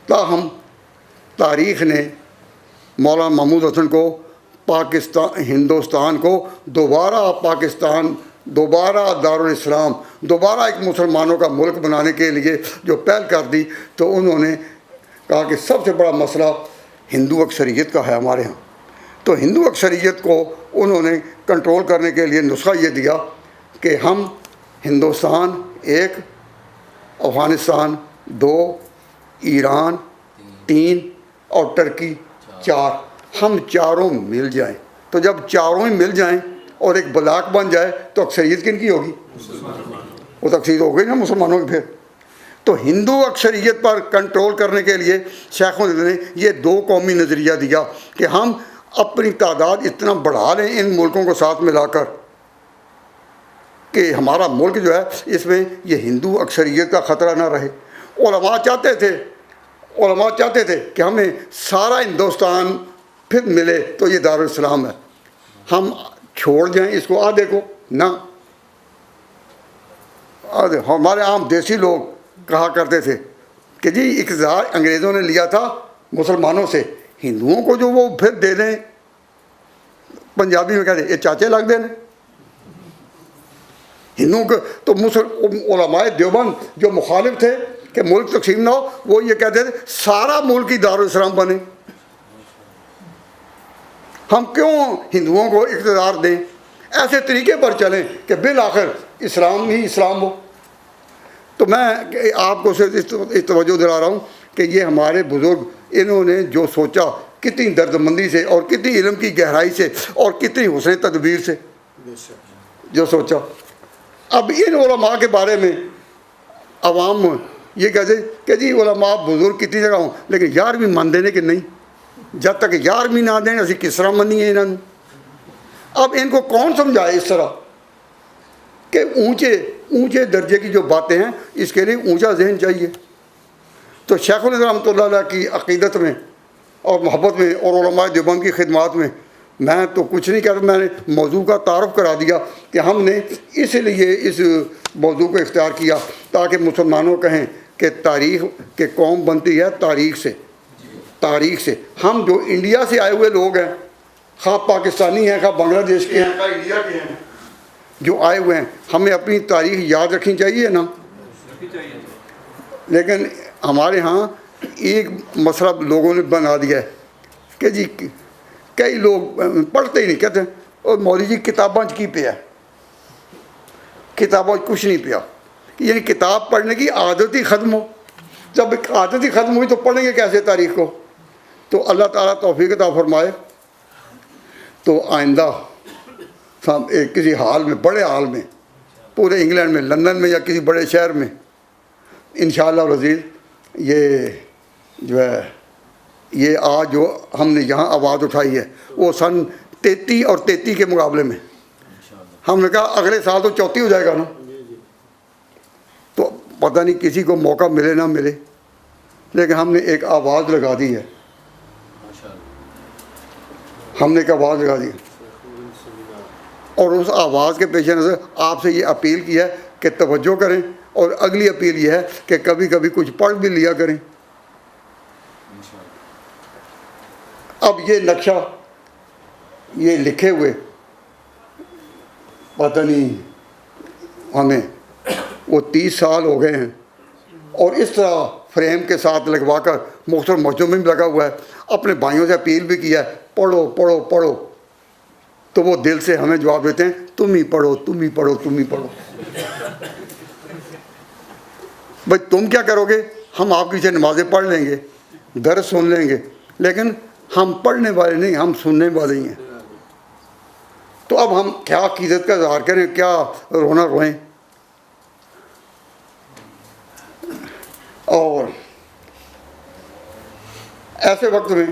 تاہم تاریخ نے مولانا محمود حسن کو ہندوستان کو دوبارہ دارالاسلام، دوبارہ ایک مسلمانوں کا ملک بنانے کے لیے جو پہل کر دی. تو انہوں نے کہا کہ سب سے بڑا مسئلہ ہندو اکثریت کا ہے ہمارے ہاں. تو ہندو اکثریت کو انہوں نے کنٹرول کرنے کے لیے نسخہ یہ دیا کہ ہم ہندوستان 1، افغانستان 2، ایران 3 اور ترکی 4، ہم چاروں مل جائیں. تو جب چاروں ہی مل جائیں اور ایک بلاک بن جائے تو اکثریت کن کی ہوگی؟ وہ تو اکثریت ہو گئی نا مسلمانوں کی. پھر تو ہندو اکثریت پر کنٹرول کرنے کے لیے شیخوں نے یہ دو قومی نظریہ دیا کہ ہم اپنی تعداد اتنا بڑھا لیں ان ملکوں کو ساتھ ملا کر کہ ہمارا ملک جو ہے اس میں یہ ہندو اکثریت کا خطرہ نہ رہے. علماء چاہتے تھے کہ ہمیں سارا ہندوستان پھر ملے تو یہ دارالاسلام ہے، ہم چھوڑ جائیں اس کو آدھے کو نہ. ہمارے عام دیسی لوگ کہا کرتے تھے کہ جی اقتدار انگریزوں نے لیا تھا مسلمانوں سے، ہندوؤں کو جو وہ پھر دے دیں. پنجابی میں کہتے ہیں یہ چاچے لگ دیں ہندوؤں کو. تو علماء دیوبند جو مخالف تھے کہ ملک تقسیم نہ ہو، وہ یہ کہتے تھے سارا ملک ہی دارالاسلام بنے. ہم کیوں ہندوؤں کو اقتدار دیں؟ ایسے طریقے پر چلیں کہ بالآخر اسلام ہی اسلام ہو. تو میں آپ کو صرف توجہ دلا رہا ہوں کہ یہ ہمارے بزرگ انہوں نے جو سوچا کتنی دردمندی سے اور کتنی علم کی گہرائی سے اور کتنی حسن تدبیر سے جو سوچا. اب ان علماء کے بارے میں عوام یہ کہتے کہ جی علماء بزرگ کتنی جگہ ہوں لیکن 11ویں مان دینے کہ نہیں، جب تک 11ویں نہ دیں اسی کس طرح منی ہے انہوں نے. اب ان کو کون سمجھائے اس طرح کہ اونچے درجے کی جو باتیں ہیں اس کے لیے اونچا ذہن چاہیے. تو شیخ الاسلام رحمۃ اللہ علیہ کی عقیدت میں اور محبت میں اور علماء دیوبند کی خدمات میں تو کچھ نہیں کہتا، میں نے موضوع کا تعارف کرا دیا کہ ہم نے اس لیے اس موضوع کو اختیار کیا تاکہ مسلمانوں کہیں کہ تاریخ کہ قوم بنتی ہے تاریخ سے. ہم جو انڈیا سے آئے ہوئے لوگ ہیں، خواہ پاکستانی ہیں خواہ بنگلہ دیش کے ہیں خواہ انڈیا کے ہیں، جو آئے ہوئے ہیں، ہمیں اپنی تاریخ یاد رکھنی چاہیے نا. لیکن ہمارے ہاں ایک مسئلہ لوگوں نے بنا دیا ہے کہ جی کئی لوگ پڑھتے ہی نہیں، کہتے ہیں اور مولوی جی کتاباں کی پیا کتابوں کچھ نہیں پیا. یعنی کتاب پڑھنے کی عادت ہی ختم ہو. جب عادت ہی ختم ہوئی تو پڑھیں گے کیسے تاریخ کو؟ تو اللہ تعالیٰ توفیق عطا فرمائے تو آئندہ کسی حال میں، بڑے حال میں، پورے انگلینڈ میں، لندن میں یا کسی بڑے شہر میں انشاءاللہ العزیز یہ جو ہے یہ آج جو ہم نے یہاں آواز اٹھائی ہے وہ سن 33 اور 33 کے مقابلے میں ہم نے کہا اگلے سال تو 34 ہو جائے گا نا. تو پتہ نہیں کسی کو موقع ملے نہ ملے لیکن ہم نے ایک آواز لگا دی ہے، ہم نے ایک آواز لگا دی اور اس آواز کے پیش نظر آپ سے یہ اپیل کی ہے کہ توجہ کریں. اور اگلی اپیل یہ ہے کہ کبھی کبھی کچھ پڑھ بھی لیا کریں. اب یہ نقشہ یہ لکھے ہوئے پتہ نہیں ہمیں وہ 30 سال ہو گئے ہیں اور اس طرح فریم کے ساتھ لگوا کر مختلف موضوع میں بھی لگا ہوا ہے. اپنے بھائیوں سے اپیل بھی کیا ہے پڑھو پڑھو پڑھو، تو وہ دل سے ہمیں جواب دیتے ہیں تم ہی پڑھو تم ہی پڑھو تم ہی پڑھو. بھائی تم کیا کرو گے؟ ہم آپ کی سے نمازیں پڑھ لیں گے، درس سن لیں گے، لیکن ہم پڑھنے والے نہیں، ہم سننے والے ہی ہیں. تو اب ہم کیا عقیدت کا اظہار کریں، کیا رونا روئیں. اور ایسے وقت میں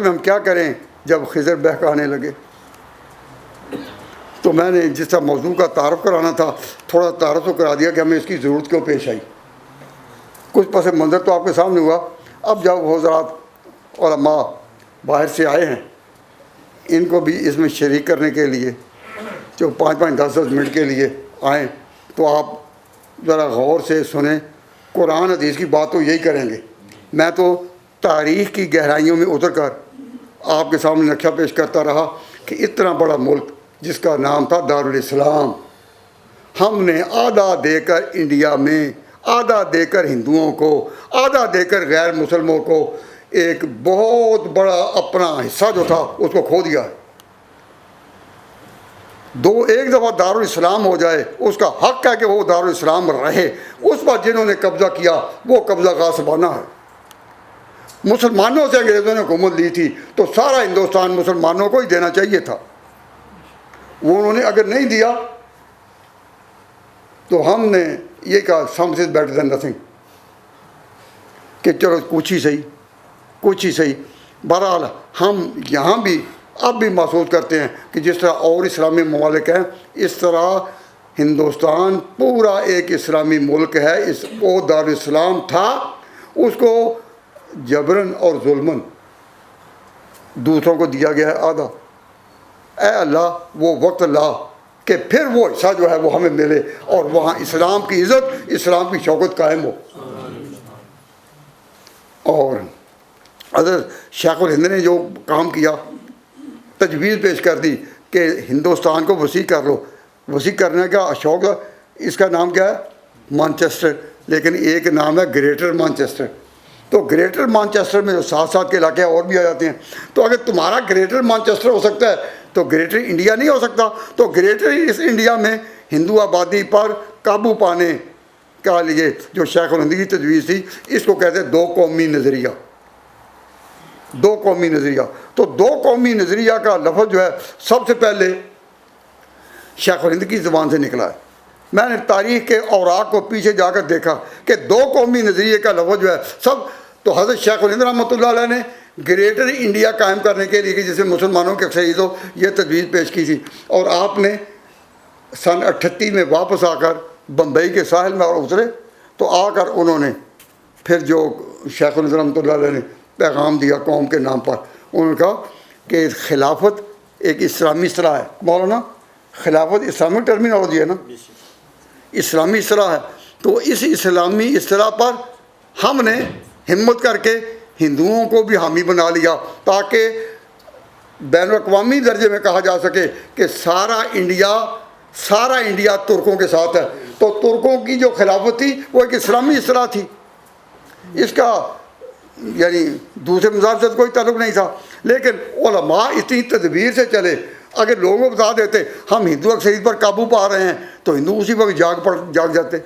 ہم کیا کریں جب خضر بہکانے لگے. تو میں نے جس طرح موضوع کا تعارف کرانا تھا تھوڑا تعارف تو کرا دیا کہ ہمیں اس کی ضرورت کیوں پیش آئی. کچھ پس منظر تو آپ کے سامنے ہوا. اب جب حضرات علماء باہر سے آئے ہیں ان کو بھی اس میں شریک کرنے کے لیے جو 5-5 10-10 منٹ کے لیے آئیں تو آپ ذرا غور سے سنیں. قرآن حدیث کی بات تو یہی کریں گے. میں تو تاریخ کی گہرائیوں میں اتر کر آپ کے سامنے نقشہ پیش کرتا رہا کہ اتنا بڑا ملک جس کا نام تھا دارالاسلام، ہم نے آدھا دے کر انڈیا میں، آدھا دے کر ہندوؤں کو، آدھا دے کر غیر مسلموں کو ایک بہت بڑا اپنا حصہ جو تھا اس کو کھو دیا ہے. ایک دفعہ دارالاسلام ہو جائے اس کا حق ہے کہ وہ دارالاسلام رہے. اس پر جنہوں نے قبضہ کیا وہ قبضہ غاصبانہ ہے. مسلمانوں سے انگریزوں نے حکومت لی تھی تو سارا ہندوستان مسلمانوں کو ہی دینا چاہیے تھا. وہ انہوں نے اگر نہیں دیا تو ہم نے یہ کہا سم از بیٹر دین نتھنگ, کہ چلو کچھ ہی صحیح. بہرحال ہم یہاں بھی اب بھی محسوس کرتے ہیں کہ جس طرح اور اسلامی ممالک ہیں اس طرح ہندوستان پورا ایک اسلامی ملک ہے. وہ دارالاسلام تھا, اس کو جبراً اور ظلماً دوسروں کو دیا گیا ہے آدھا. اے اللہ وہ وقت لا کہ پھر وہ حصہ جو ہے وہ ہمیں ملے اور وہاں اسلام کی عزت, اسلام کی شوکت قائم ہو. اور حضرت شیخ الہند نے جو کام کیا, تجویز پیش کر دی کہ ہندوستان کو وسیع کر لو. وسیع کرنے کا شوق, اس کا نام کیا ہے مانچسٹر, لیکن ایک نام ہے گریٹر مانچسٹر. تو گریٹر مانچسٹر میں جو ساتھ کے علاقے اور بھی آ جاتے ہیں. تو اگر تمہارا گریٹر مانچسٹر ہو سکتا ہے تو گریٹر انڈیا نہیں ہو سکتا. تو گریٹر اس انڈیا میں ہندو آبادی پر قابو پانے کا لیے جو شیخ الہند کی تجویز تھی, اس کو کہتے ہیں دو قومی نظریہ. دو قومی نظریہ. تو دو قومی نظریہ کا لفظ جو ہے سب سے پہلے شیخ الہند کی زبان سے نکلا ہے. میں نے تاریخ کے اوراق کو پیچھے جا کر دیکھا کہ دو قومی نظریے کا لفظ جو ہے سب تو حضرت شیخ الہند رحمۃ اللہ علیہ نے گریٹر انڈیا قائم کرنے کے لیے کہ جسے مسلمانوں کے اکثریت ہو, یہ تجویز پیش کی تھی. اور آپ نے سن 38 میں واپس آ کر بمبئی کے ساحل میں اور اترے تو آ کر انہوں نے پھر جو شیخ الہند رحمۃ اللہ علیہ نے پیغام دیا قوم کے نام پر, انہوں نے کہا کہ خلافت ایک اسلامی اصطلاح ہے. مولانا خلافت اسلامی ٹرمینالوجی ہے نا, اسلامی اصطلاح ہے. تو اس اسلامی اصطلاح پر ہم نے ہمت کر کے ہندوؤں کو بھی حامی بنا لیا تاکہ بین الاقوامی درجے میں کہا جا سکے کہ سارا انڈیا ترکوں کے ساتھ ہے. تو ترکوں کی جو خلافت تھی وہ ایک اسلامی اصطلاح تھی, اس کا یعنی دوسرے مذہب سے کوئی تعلق نہیں تھا. لیکن علماء اتنی تدبیر سے چلے, اگر لوگوں کو بتا دیتے ہم ہندو اکثریت پر قابو پا رہے ہیں تو ہندو اسی وقت جاگ جاتے.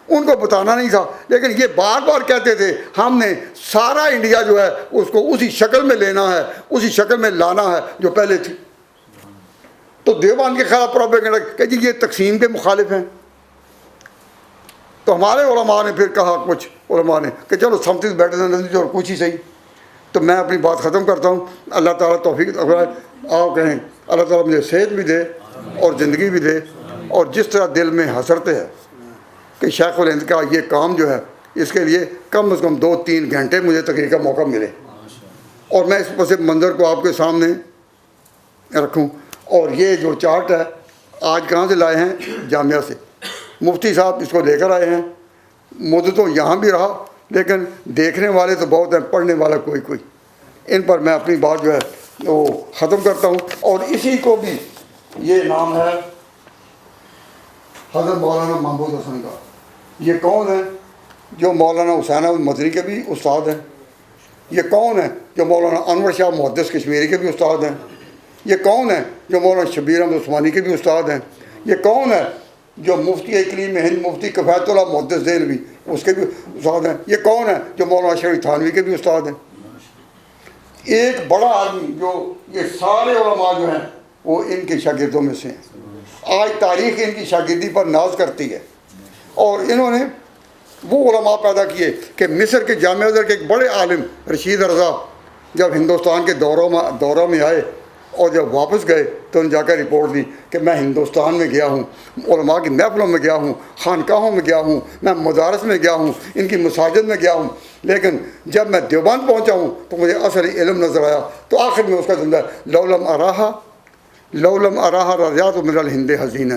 ان کو بتانا نہیں تھا, لیکن یہ بار بار کہتے تھے ہم نے سارا انڈیا جو ہے اس کو اسی شکل میں لینا ہے, اسی شکل میں لانا ہے جو پہلے تھی. تو دیوبند کے خلاف پروپیگنڈا کہ جی یہ تقسیم کے مخالف ہیں. تو ہمارے علماء نے پھر کہا, کچھ علماء نے کہ چلو سم از بیٹر دین نتھنگ, اور کچھ ہی صحیح. تو میں اپنی بات ختم کرتا ہوں. اللہ تعالیٰ توفیق آپ کہیں اللہ تعالیٰ مجھے صحت بھی دے اور زندگی بھی دے, اور جس طرح دل میں حسرت ہے کہ شیخ الہند کا یہ کام جو ہے اس کے لیے کم از کم 2-3 گھنٹے مجھے تقریر کا موقع ملے اور میں اس پس منظر کو آپ کے سامنے رکھوں. اور یہ جو چارٹ ہے آج کہاں سے لائے ہیں؟ جامعہ سے. مفتی صاحب اس کو لے کر آئے ہیں. مدتوں یہاں بھی رہا, لیکن دیکھنے والے تو بہت ہیں, پڑھنے والا کوئی. ان پر میں اپنی بات جو ہے وہ ختم کرتا ہوں. اور اسی کو بھی یہ نام ہے حضرت مولانا محمود حسن کا. یہ کون ہے جو مولانا حسین احمد مدنی کے بھی استاد ہیں؟ یہ کون ہے جو مولانا انور شاہ محدث کشمیری کے بھی استاد ہیں؟ یہ کون ہے جو مولانا شبیر احمد عثمانی کے بھی استاد ہیں؟ یہ کون ہے جو مفتی اقلیم ہند مفتی کفایت اللہ محدث دہلوی اس کے بھی استاد ہیں؟ یہ کون ہے جو مولانا شریف تھانوی کے بھی استاد ہیں؟ ایک بڑا آدمی جو یہ سارے علماء جو ہیں وہ ان کے شاگردوں میں سے ہیں. آج تاریخ ان کی شاگردی پر ناز کرتی ہے. اور انہوں نے وہ علماء پیدا کیے کہ مصر کے جامعہ ازہر کے ایک بڑے عالم رشید رضا جب ہندوستان کے دورہ میں آئے اور جب واپس گئے تو انہوں نے جا کر رپورٹ دی کہ میں ہندوستان میں گیا ہوں, علماء کی محفلوں میں گیا ہوں, خانقاہوں میں گیا ہوں, میں مدارس میں گیا ہوں, ان کی مساجد میں گیا ہوں, لیکن جب میں دیوبند پہنچا ہوں تو مجھے اثر علم نظر آیا. تو آخر میں اس کا جملہ ہے لولم اراہا رضیات من الہند حزینا,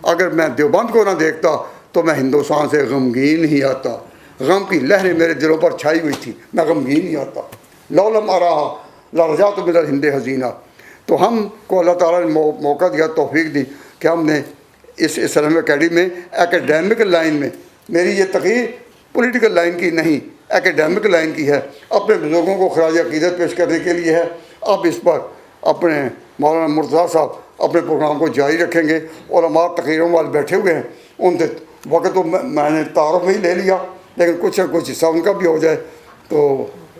اگر میں دیوبند کو نہ دیکھتا تو میں ہندوستان سے غمگین ہی آتا. غم کی لہریں میرے دلوں پر چھائی ہوئی تھی, میں غمگین ہی آتا. لولم اراہا رضیات من الہند حزینا. تو ہم کو اللہ تعالیٰ نے موقع دیا, توفیق دی کہ ہم نے اس اسلام اکیڈمی میں ایکیڈیمک لائن میں, میری یہ تقریر پولیٹیکل لائن کی نہیں, ایکیڈیمک لائن کی ہے, اپنے بزرگوں کو خراج عقیدت پیش کرنے کے لیے ہے. اب اس پر اپنے مولانا مرتضیٰ صاحب اپنے پروگرام کو جاری رکھیں گے. علماء تقریروں والے بیٹھے ہوئے ہیں, ان سے وقت تو میں نے تعارف ہی لے لیا, لیکن کچھ نہ کچھ حصہ ان کا بھی ہو جائے. تو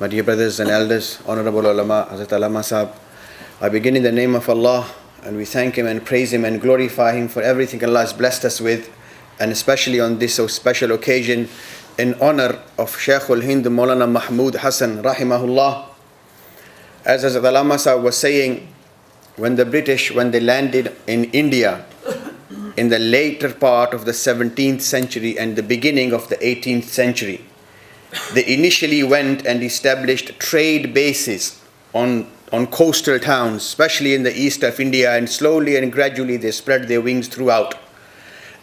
My dear brothers and elders, honorable ulama, Hazrat Allama Sahab, I begin in the name of Allah and we thank Him and praise Him and glorify Him for everything Allah has blessed us with, and especially on this so special occasion in honor of Shaykh al-Hind Maulana Mahmud Hassan rahimahullah. As Hazrat Allama Sahab was saying, when the British, when they landed in India in the later part of the 17th century and the beginning of the 18th century, they initially went and established trade bases on coastal towns, especially in the east of India, and slowly and gradually they spread their wings throughout.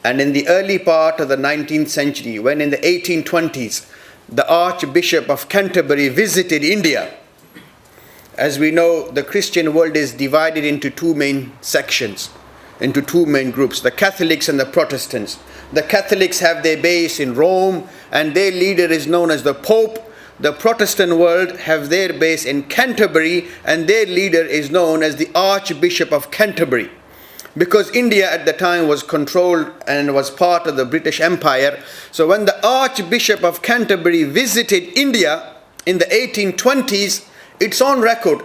And in the early part of the 19th century, when in the 1820s, the Archbishop of Canterbury visited India. As we know, the Christian world is divided into two main sections, into two main groups, the Catholics and the Protestants. The Catholics have their base in Rome and their leader is known as the Pope. The Protestant world have their base in Canterbury and their leader is known as the Archbishop of Canterbury. Because India at the time was controlled and was part of the British Empire, so when the Archbishop of Canterbury visited India in the 1820s, it's on record,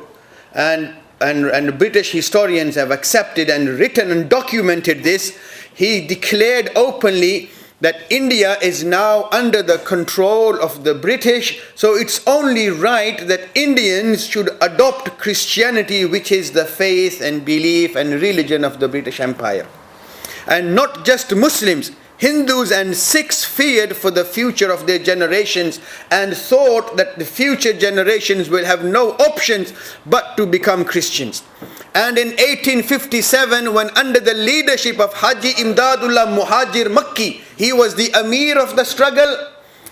and British historians have accepted and written and documented this. He declared openly that India is now under the control of the British, so it's only right that Indians should adopt Christianity, which is the faith and belief and religion of the British Empire. And not just Muslims, Hindus and Sikhs feared for the future of their generations and thought that the future generations will have no options but to become Christians. And in 1857, when under the leadership of Haji Imdadullah Muhajir Makki, he was the Amir of the struggle,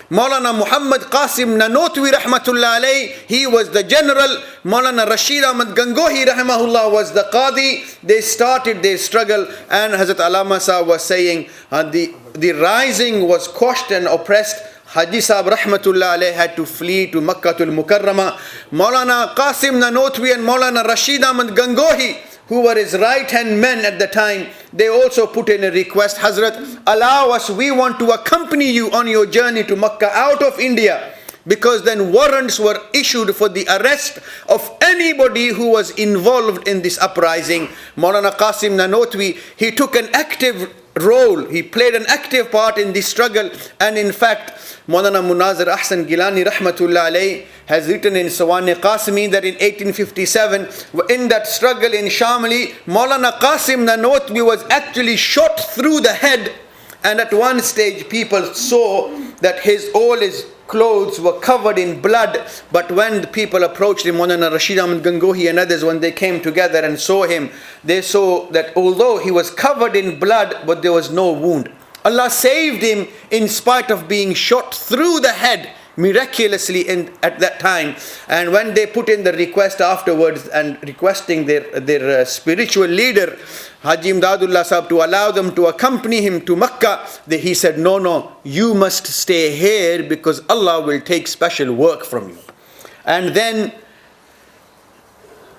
Maulana Muhammad Qasim Nanotwi rahmatullah alayhi, he was the general, Maulana Rashid Ahmad Gangohi rahimahullah was the Qadi. They started their struggle, and Hazrat Allama Sahab was saying the rising was quashed and oppressed. Haji Sahab rahmatullah alayhi had to flee to Makkatul Mukarrama. Maulana Qasim Nanotwi and Maulana Rashid Ahmad Gangohi, who were his right-hand men at the time, they also put in a request, Hazrat, allow us, we want to accompany you on your journey to Makkah out of India, because then warrants were issued for the arrest of anybody who was involved in this uprising. Maulana Qasim Nanotwi, he took an active role, he played an active part in this struggle, and in fact, Maulana Munazir Ahsan Gilani rahmatullah alayhi has written in Sawani Qasimi that in 1857, in that struggle in Shamli, Maulana Qasim Nanotwi was actually shot through the head, and at one stage people saw that all his clothes were covered in blood. But when the people approached him, Maulana Rashid Ahmad Gangohi and others, when they came together and saw him, they saw that although he was covered in blood, but there was no wound. Allah saved him in spite of being shot through the head miraculously at that time. And when they put in the request afterwards and requesting their spiritual leader Haji Imdadullah Sahab to allow them to accompany him to Makkah, he said, no, you must stay here because Allah will take special work from you. And then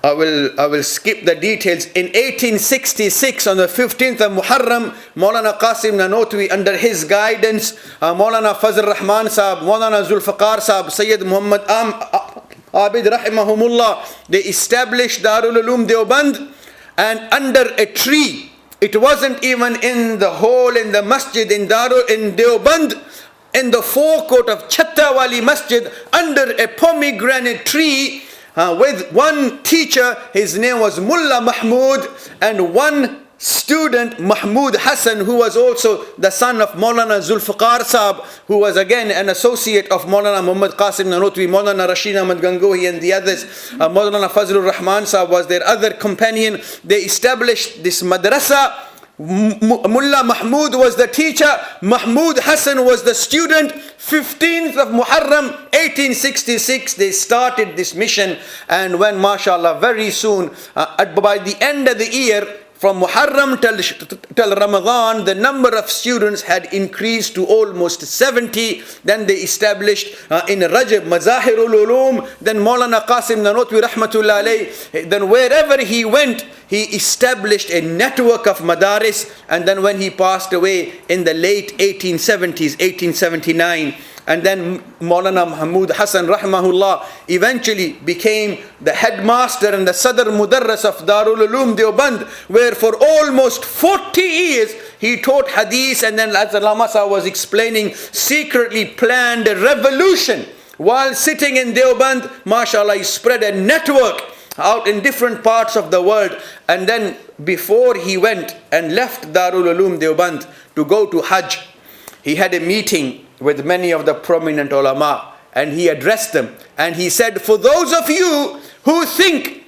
I will skip the details. In 1866, on the 15th of Muharram, Maulana Qasim Nanotwi, under his guidance, Maulana Fazl Rahman Sahab, Maulana Zulfiqar Sahab, Sayyid Muhammad Abid Rahimahumullah, they established Darul Uloom Deoband, and under a tree, it wasn't even in the hall in the masjid in Deoband, in the forecourt of Chattawali Masjid, under a pomegranate tree, with one teacher, his name was Mullah Mahmud, and one student, Mahmud Hassan, who was also the son of Maulana Zulfiqar Sahab, who was again an associate of Maulana Muhammad Qasim Nanotwi, Maulana Rashid Ahmad Gangohi and the others. Maulana Fazlur Rahman Sahab was their other companion. They established this madrasa. Mullah Mahmud was the teacher, Mahmud Hassan was the student. 15th of Muharram 1866 they started this mission, and when mashallah very soon by the end of the year from Muharram till Ramadan, the number of students had increased to almost 70. Then they established in Rajab Mazahirul Ulum. Then Maulana Qasim Nanotwi Rahmatullah alayh. Then wherever he went, he established a network of madaris. And then when he passed away in the late 1870s, 1879, and then Maulana Mahmud Hassan Rahmahullah eventually became the headmaster and the Sadr Mudarras of Darul Uloom Deoband, where for almost 40 years he taught hadith, and then as Allama Sahib was explaining, secretly planned a revolution. While sitting in Deoband, mashallah, he spread a network out in different parts of the world. And then before he went and left Darul Uloom Deoband to go to Hajj, he had a meeting with many of the prominent ulama, and he addressed them, and he said, for those of you who think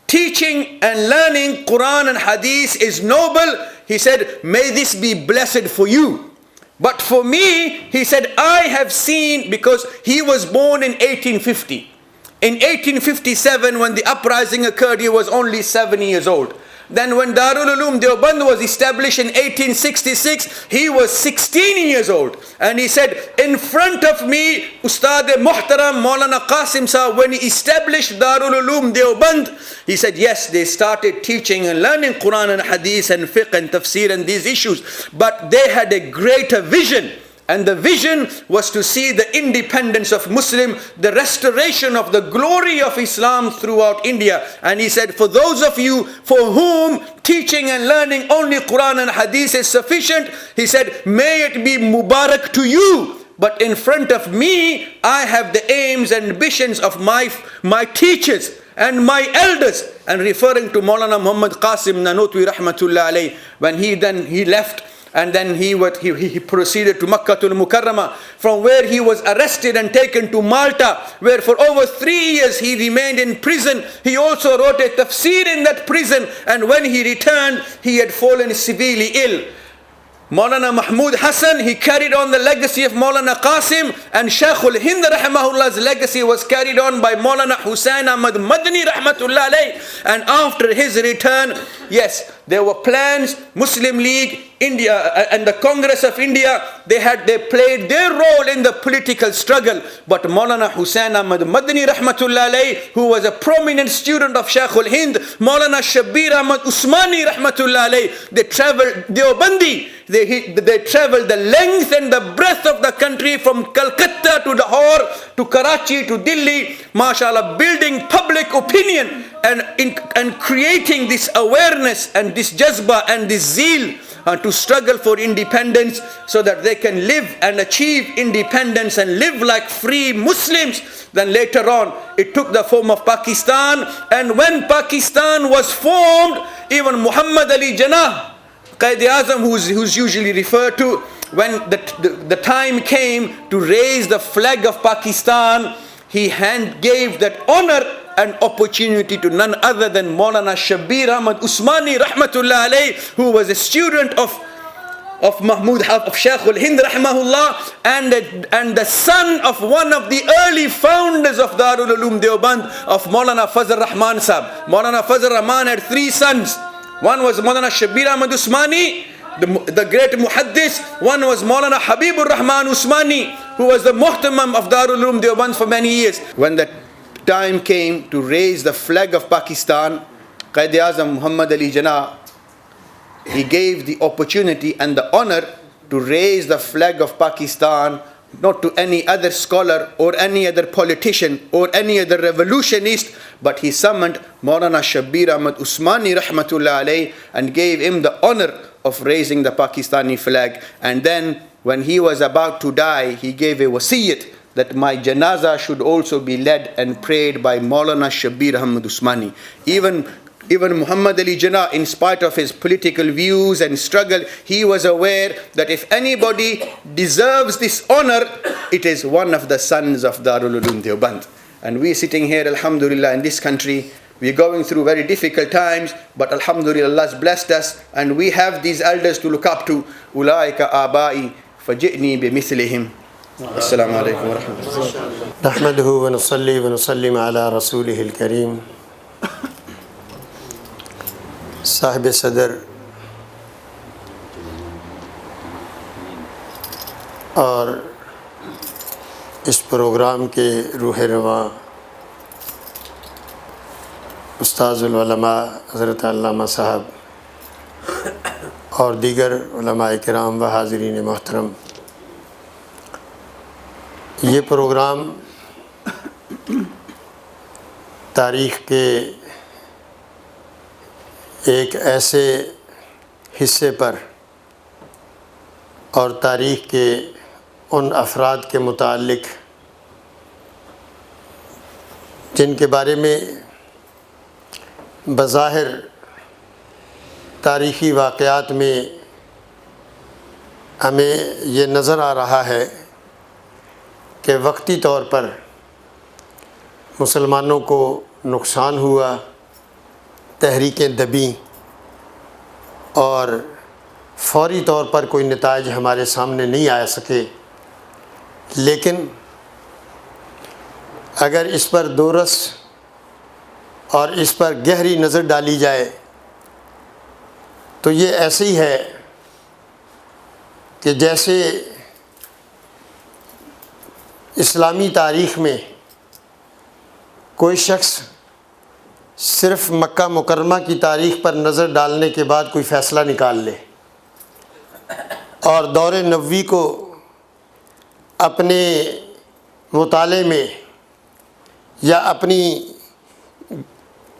teaching and learning Quran and Hadith is noble, he said, may this be blessed for you. But for me, he said, I have seen, because he was born in 1850. In 1857, when the uprising occurred, he was only 7 years old. Then when Darul Uloom Deoband was established in 1866, he was 16 years old. And he said, in front of me, Ustad Muhtaram Maulana Qasim Sahib, when he established Darul Uloom Deoband, he said, yes, they started teaching and learning Quran and Hadith and fiqh and tafsir and these issues. But they had a greater vision. And the vision was to see the independence of Muslim, the restoration of the glory of Islam throughout India. And he said, for those of you for whom teaching and learning only Quran and Hadith is sufficient, he said, may it be Mubarak to you. But in front of me, I have the aims and ambitions of my teachers and my elders. And referring to Maulana Muhammad Qasim Nanotwi Rahmatullah alayh, when he left, and then he proceeded to Makkatul Mukarramah, from where he was arrested and taken to Malta, where for over 3 years he remained in prison. He also wrote a tafsir in that prison, and when he returned, he had fallen severely ill. Maulana Mahmud Hassan, he carried on the legacy of Maulana Qasim, and Shaykhul Hind Rahimahullah's legacy was carried on by Maulana Hussain Ahmad Madani Rahmatullah alayh. And after his return, yes, there were plans, Muslim League, India and the Congress of India, they played their role in the political struggle. But Maulana Hussain Ahmad Madani Rahmatullah alayh, who was a prominent student of Shaykhul Hind, Maulana Shabbir Ahmad Usmani Rahmatullah alayh, they traveled Deobandi. They traveled the length and the breadth of the country, from Calcutta to Lahore to Karachi to Delhi, mashallah, building public opinion and creating this awareness and this jazba and this zeal to struggle for independence, so that they can live and achieve independence and live like free Muslims. Then later on, it took the form of Pakistan. And when Pakistan was formed, even Muhammad Ali Jinnah, Quaid-e-Azam, who's usually referred to, when the time came to raise the flag of Pakistan, he gave that honor and opportunity to none other than Maulana Shabbir Ahmad Usmani Rahmatullah alayh, who was a student of Shaykhul Hind Rahimahullah, and the son of one of the early founders of Darul Uloom Deoband, of Maulana Fazl Rahman Sahib. Maulana Fazl Rahman had 3 sons. One was Maulana Shabbir Ahmad Usmani, the great muhaddis. One was Maulana Habibur Rahman Usmani, who was the muhtamam of Darul Uloom Deoband for many years. When the time came to raise the flag of Pakistan, Quaid-e-Azam Muhammad Ali Jinnah, he gave the opportunity and the honor to raise the flag of Pakistan, not to any other scholar or any other politician or any other revolutionist, but he summoned Maulana Shabbir Ahmad Usmani Rahmatullah alayh and gave him the honor of raising the Pakistani flag. And then when he was about to die, he gave a wasiyat that my janazah should also be led and prayed by Maulana Shabbir Ahmad Usmani. Even Muhammad Ali Jinnah, in spite of his political views and struggle, he was aware that if anybody deserves this honor, it is one of the sons of Darul Uloom Deoband. And we sitting here, alhamdulillah, in this country, we are going through very difficult times, but alhamdulillah, Allah has blessed us, and we have these elders to look up to. Ulaika abai faj'ni bimithlihim. Assalamu alaikum wa rahmatullah. Nahmaduhu wa nusalli wa nusallim ala rasulihil kareem. صاحب صدر اور اس programme کے روح رواں استاذ العلماء حضرت علامہ صاحب اور دیگر علماء کرام و حاضرین محترم، یہ پروگرام تاریخ کے ایک ایسے حصے پر اور تاریخ کے ان افراد کے متعلق جن کے بارے میں بظاہر تاریخی واقعات میں ہمیں یہ نظر آ رہا ہے کہ وقتی طور پر مسلمانوں کو نقصان ہوا، تحریکیں دبیں اور فوری طور پر کوئی نتائج ہمارے سامنے نہیں آ سکے، لیکن اگر اس پر دورس اور اس پر گہری نظر ڈالی جائے تو یہ ایسے ہی ہے کہ جیسے اسلامی تاریخ میں کوئی شخص صرف مکہ مکرمہ کی تاریخ پر نظر ڈالنے کے بعد کوئی فیصلہ نکال لے اور دور نبوی کو اپنے مطالعے میں یا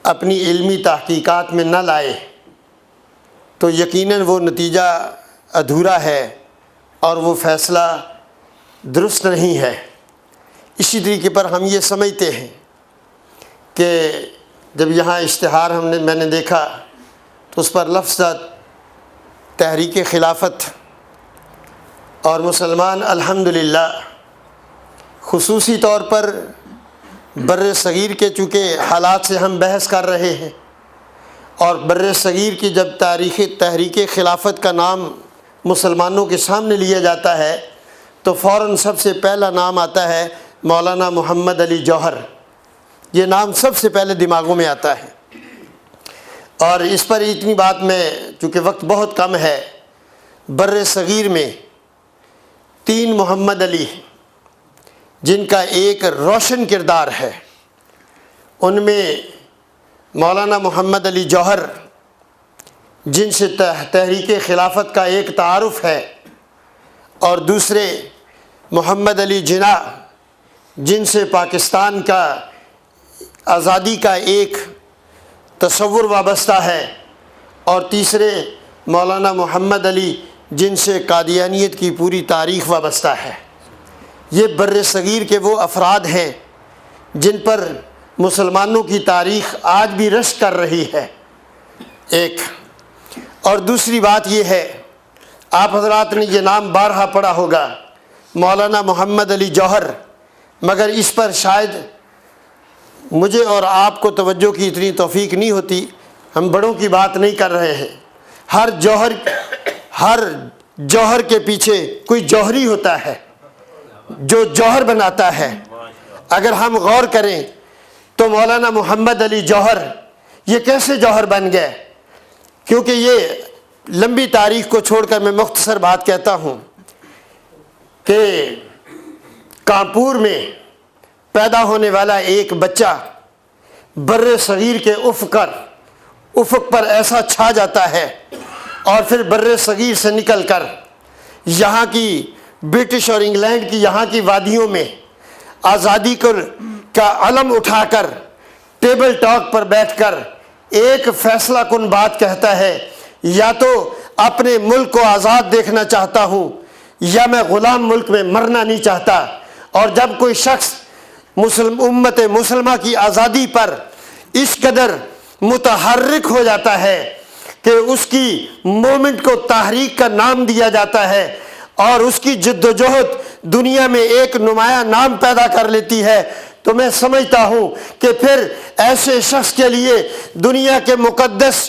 اپنی علمی تحقیقات میں نہ لائے تو یقیناً وہ نتیجہ ادھورا ہے اور وہ فیصلہ درست نہیں ہے۔ اسی طریقے پر ہم یہ سمجھتے ہیں کہ جب یہاں اشتہار میں نے دیکھا تو اس پر لفظ تحریک خلافت اور مسلمان الحمدللہ خصوصی طور پر بر صغیر کے چونکہ حالات سے ہم بحث کر رہے ہیں اور بر صغیر کی جب تحریک خلافت کا نام مسلمانوں کے سامنے لیا جاتا ہے تو فوراً سب سے پہلا نام آتا ہے مولانا محمد علی جوہر۔ یہ نام سب سے پہلے دماغوں میں آتا ہے اور اس پر اتنی بات میں چونکہ وقت بہت کم ہے، بر صغیر میں 3 محمد علی جن کا ایک روشن کردار ہے، ان میں مولانا محمد علی جوہر جن سے تحریک خلافت کا ایک تعارف ہے، اور دوسرے محمد علی جناح جن سے پاکستان کا آزادی کا ایک تصور وابستہ ہے، اور تیسرے مولانا محمد علی جن سے قادیانیت کی پوری تاریخ وابستہ ہے۔ یہ بر صغیر کے وہ افراد ہیں جن پر مسلمانوں کی تاریخ آج بھی رشک کر رہی ہے ایک۔ اور دوسری بات یہ ہے، آپ حضرات نے یہ نام بارہا پڑھا ہوگا مولانا محمد علی جوہر، مگر اس پر شاید مجھے اور آپ کو توجہ کی اتنی توفیق نہیں ہوتی، ہم بڑوں کی بات نہیں کر رہے ہیں۔ ہر جوہر کے پیچھے کوئی جوہری ہوتا ہے جو جوہر بناتا ہے۔ اگر ہم غور کریں تو مولانا محمد علی جوہر یہ کیسے جوہر بن گئے؟ کیونکہ یہ لمبی تاریخ کو چھوڑ کر میں مختصر بات کہتا ہوں کہ کانپور میں پیدا ہونے والا ایک بچہ بر صغیر کے افق پر ایسا چھا جاتا ہے اور پھر بر صغیر سے نکل کر یہاں کی برٹش اور انگلینڈ کی یہاں کی وادیوں میں آزادی کا علم اٹھا کر ٹیبل ٹاک پر بیٹھ کر ایک فیصلہ کن بات کہتا ہے، یا تو اپنے ملک کو آزاد دیکھنا چاہتا ہوں یا میں غلام ملک میں مرنا نہیں چاہتا۔ اور جب کوئی شخص امت مسلمہ کی آزادی پر اس قدر متحرک ہو جاتا ہے کہ اس کی مومنٹ کو تحریک کا نام دیا جاتا ہے اور اس کی جد و جہد دنیا میں ایک نمایاں نام پیدا کر لیتی ہے، تو میں سمجھتا ہوں کہ پھر ایسے شخص کے لیے دنیا کے مقدس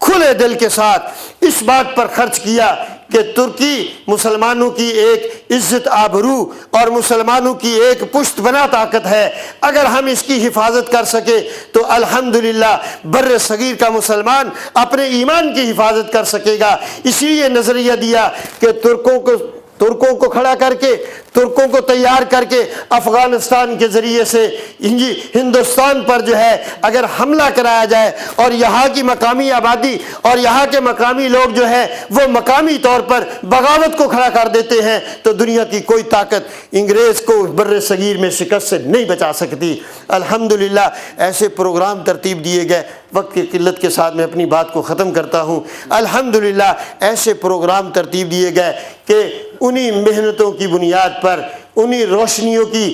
کھلے دل کے ساتھ اس بات پر خرچ کیا کہ ترکی مسلمانوں کی ایک عزت آبرو اور مسلمانوں کی ایک پشت بنا طاقت ہے. اگر ہم اس کی حفاظت کر سکے تو الحمدللہ بر صغیر کا مسلمان اپنے ایمان کی حفاظت کر سکے گا. اسی لیے نظریہ دیا کہ ترکوں کو کھڑا کر کے، ترکوں کو تیار کر کے افغانستان کے ذریعے سے ہندوستان پر جو ہے اگر حملہ کرایا جائے اور یہاں کی مقامی آبادی اور یہاں کے مقامی لوگ جو ہے وہ مقامی طور پر بغاوت کو کھڑا کر دیتے ہیں تو دنیا کی کوئی طاقت انگریز کو بر صغیر میں شکست سے نہیں بچا سکتی. الحمدللہ ایسے پروگرام ترتیب دیے گئے. وقت کی قلت کے ساتھ میں اپنی بات کو ختم کرتا ہوں. الحمدللہ ایسے پروگرام ترتیب دیے گئے کہ انہی محنتوں کی بنیاد پر، انہی روشنیوں کی،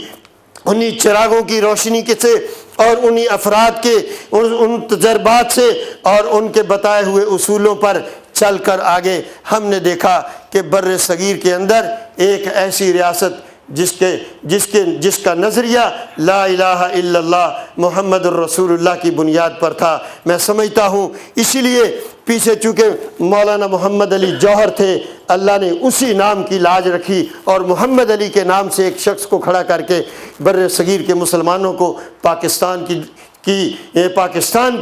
انہی چراغوں کی روشنی کے سے اور انہی افراد کے ان تجربات سے اور ان کے بتائے ہوئے اصولوں پر چل کر آگے ہم نے دیکھا کہ بر صغیر کے اندر ایک ایسی ریاست جس کا نظریہ لا الہ الا اللہ محمد الرسول اللہ کی بنیاد پر تھا. میں سمجھتا ہوں اسی لیے پیچھے چونکہ مولانا محمد علی جوہر تھے، اللہ نے اسی نام کی لاج رکھی اور محمد علی کے نام سے ایک شخص کو کھڑا کر کے بر صغیر کے مسلمانوں کو پاکستان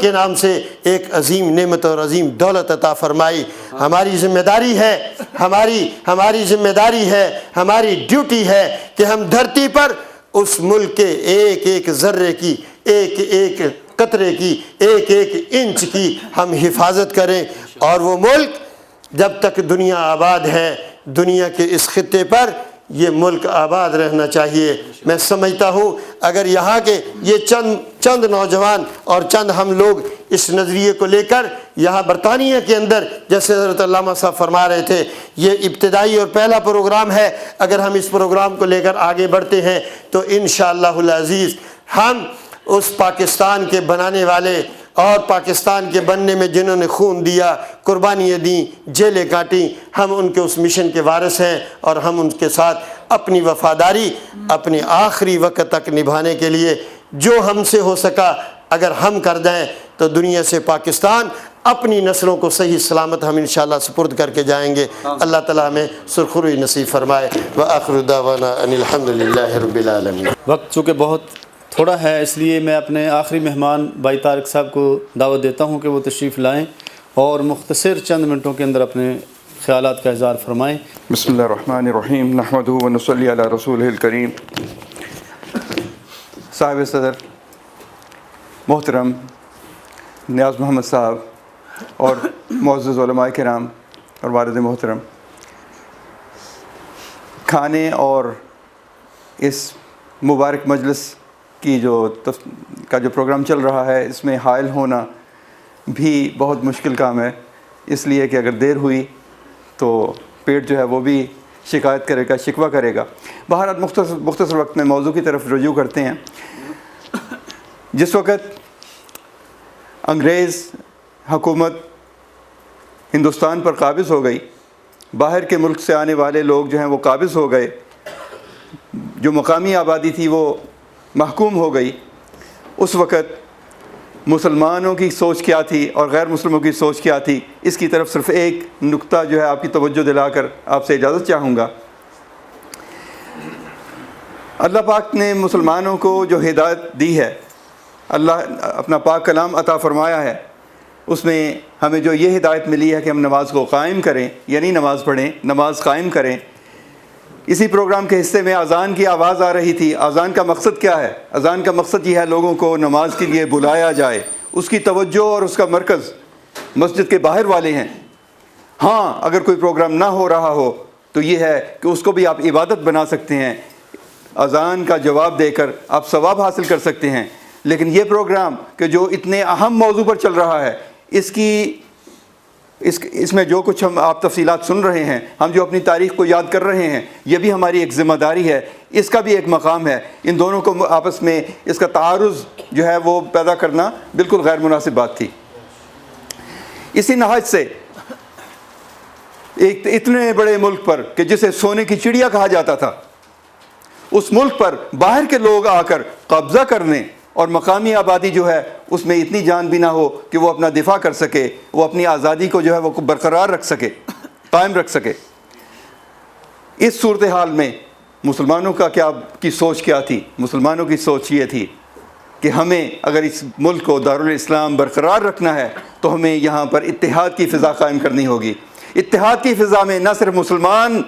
کے نام سے ایک عظیم نعمت اور عظیم دولت عطا فرمائی. ہماری ذمہ داری ہے، ہماری ذمہ داری ہے، ہماری ڈیوٹی ہے کہ ہم دھرتی پر اس ملک کے ایک ایک ذرے کی، ایک ایک قطرے کی، ایک ایک انچ کی ہم حفاظت کریں. اور وہ ملک جب تک دنیا آباد ہے، دنیا کے اس خطے پر یہ ملک آباد رہنا چاہیے. میں سمجھتا ہوں اگر یہاں کے یہ چند نوجوان اور چند ہم لوگ اس نظریے کو لے کر یہاں برطانیہ کے اندر، جیسے حضرت علامہ صاحب فرما رہے تھے، یہ ابتدائی اور پہلا پروگرام ہے. اگر ہم اس پروگرام کو لے کر آگے بڑھتے ہیں تو انشاءاللہ العزیز ہم اس پاکستان کے بنانے والے اور پاکستان کے بننے میں جنہوں نے خون دیا، قربانیاں دیں، جیلیں کاٹیں، ہم ان کے اس مشن کے وارث ہیں اور ہم ان کے ساتھ اپنی وفاداری اپنے آخری وقت تک نبھانے کے لیے جو ہم سے ہو سکا اگر ہم کر دیں تو دنیا سے پاکستان اپنی نسلوں کو صحیح سلامت ہم انشاءاللہ سپرد کر کے جائیں گے. اللہ تعالیٰ ہمیں سرخروئی نصیب فرمائے. وآخر دعوانا ان الحمدللہ رب العالمین. وقت چونکہ بہت تھوڑا ہے اس لیے میں اپنے آخری مہمان بھائی طارق صاحب کو دعوت دیتا ہوں کہ وہ تشریف لائیں اور مختصر چند منٹوں کے اندر اپنے خیالات کا اظہار فرمائیں. بسم اللہ الرحمن الرحیم نحمدہ ونصلی علی رسولہ الکریم. صاحب صدر محترم نیاز محمد صاحب اور معزز علماء کرام اور والد محترم، کھانے اور اس مبارک مجلس کی جو پروگرام چل رہا ہے اس میں حائل ہونا بھی بہت مشکل کام ہے، اس لیے کہ اگر دیر ہوئی تو پیٹ جو ہے وہ بھی شکایت کرے گا، شکوہ کرے گا. بہرحال مختصر وقت میں موضوع کی طرف رجوع کرتے ہیں. جس وقت انگریز حکومت ہندوستان پر قابض ہو گئی، باہر کے ملک سے آنے والے لوگ جو ہیں وہ قابض ہو گئے، جو مقامی آبادی تھی وہ محکوم ہو گئی، اس وقت مسلمانوں کی سوچ کیا تھی اور غیر مسلموں کی سوچ کیا تھی، اس کی طرف صرف ایک نقطہ جو ہے آپ کی توجہ دلا کر آپ سے اجازت چاہوں گا. اللہ پاک نے مسلمانوں کو جو ہدایت دی ہے، اللہ اپنا پاک کلام عطا فرمایا ہے، اس میں ہمیں جو یہ ہدایت ملی ہے کہ ہم نماز کو قائم کریں، یعنی نماز پڑھیں، نماز قائم کریں. اسی پروگرام کے حصے میں اذان کی آواز آ رہی تھی. اذان کا مقصد کیا ہے؟ اذان کا مقصد یہ ہے لوگوں کو نماز کے لیے بلایا جائے. اس کی توجہ اور اس کا مرکز مسجد کے باہر والے ہیں. ہاں اگر کوئی پروگرام نہ ہو رہا ہو تو یہ ہے کہ اس کو بھی آپ عبادت بنا سکتے ہیں، اذان کا جواب دے کر آپ ثواب حاصل کر سکتے ہیں. لیکن یہ پروگرام کہ جو اتنے اہم موضوع پر چل رہا ہے، اس میں جو کچھ ہم آپ تفصیلات سن رہے ہیں، ہم جو اپنی تاریخ کو یاد کر رہے ہیں، یہ بھی ہماری ایک ذمہ داری ہے، اس کا بھی ایک مقام ہے. ان دونوں کو آپس میں اس کا تعارض جو ہے وہ پیدا کرنا بالکل غیر مناسب بات تھی. اسی نہج سے ایک اتنے بڑے ملک پر کہ جسے سونے کی چڑیا کہا جاتا تھا، اس ملک پر باہر کے لوگ آ کر قبضہ کرنے اور مقامی آبادی جو ہے اس میں اتنی جان بھی نہ ہو کہ وہ اپنا دفاع کر سکے، وہ اپنی آزادی کو جو ہے وہ برقرار رکھ سکے، قائم رکھ سکے۔ اس صورتحال میں مسلمانوں کی سوچ کیا تھی؟ مسلمانوں کی سوچ یہ تھی کہ ہمیں اگر اس ملک کو دارالاسلام برقرار رکھنا ہے تو ہمیں یہاں پر اتحاد کی فضا قائم کرنی ہوگی۔ اتحاد کی فضا میں نہ صرف مسلمان